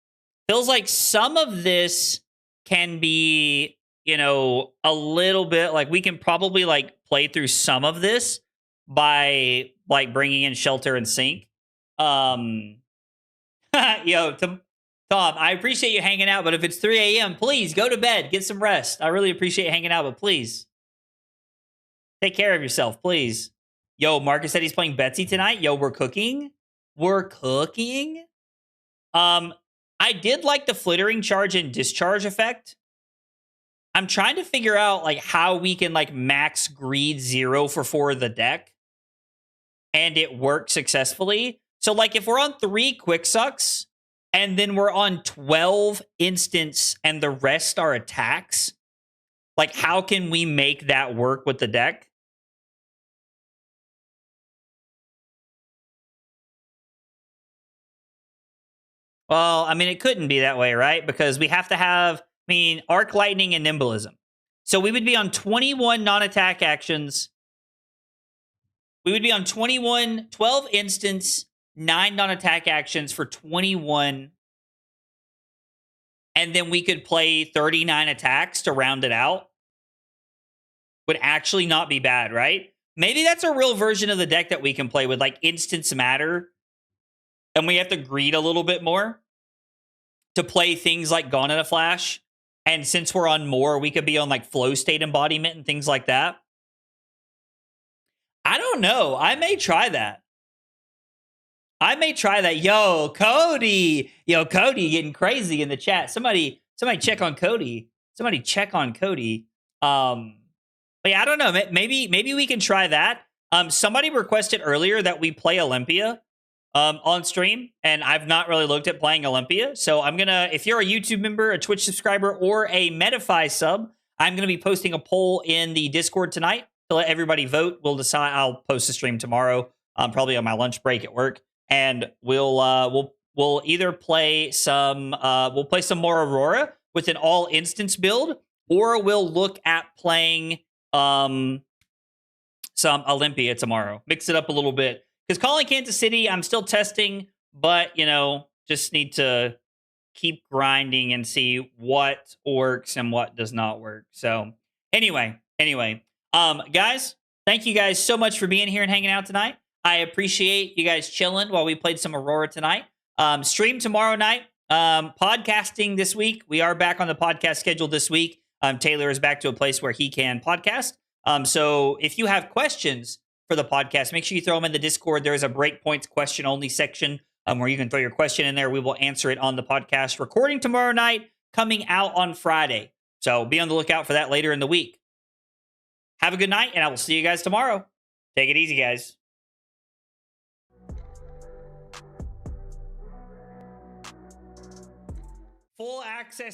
Feels like some of this can be, you know, a little bit like we can probably like play through some of this by like bringing in Shelter and Sync. Yo, Tom, I appreciate you hanging out, but if it's 3 a.m., please go to bed. Get some rest. I really appreciate you hanging out, but please take care of yourself, please. Yo, Marcus said he's playing Betsy tonight. Yo, we're cooking. We're cooking. I did like the flittering charge and discharge effect. I'm trying to figure out like how we can like max greed 0 for 4 of the deck and it worked successfully. So like if we're on 3 quick sucks and then we're on 12 instants and the rest are attacks, like how can we make that work with the deck? Well, I mean, it couldn't be that way, right? Because we have to have, Arc Lightning and Nimblism. So we would be on 21 non-attack actions. We would be on 12 instants, 9 non-attack actions for 21. And then we could play 39 attacks to round it out. Would actually not be bad, right? Maybe that's a real version of the deck that we can play with, like instants matter. And we have to greed a little bit more to play things like Gone in a Flash. And since we're on more, we could be on like flow state embodiment and things like that. I don't know. I may try that. Yo, Cody. Yo, Cody getting crazy in the chat. Somebody check on Cody. But yeah, I don't know. Maybe we can try that. Somebody requested earlier that we play Olympia on stream, and I've not really looked at playing Olympia. So I'm gonna, if you're a YouTube member, a Twitch subscriber, or a Medify sub, I'm gonna be posting a poll in the Discord tonight to let everybody vote. We'll decide. I'll post a stream tomorrow, probably on my lunch break at work, and we'll either play some more Aurora with an all instance build, or we'll look at playing some Olympia tomorrow. Mix it up a little bit. Because calling Kansas City, I'm still testing, but, just need to keep grinding and see what works and what does not work. So, anyway, guys, thank you guys so much for being here and hanging out tonight. I appreciate you guys chilling while we played some Aurora tonight. Stream tomorrow night. Podcasting this week. We are back on the podcast schedule this week. Taylor is back to a place where he can podcast. So if you have questions for the podcast, make sure you throw them in the Discord. There is a Breakpoints question only section where you can throw your question in there. We will answer it on the podcast. Recording tomorrow night, coming out on Friday. So be on the lookout for that later in the week. Have a good night, and I will see you guys tomorrow. Take it easy, guys. Full access.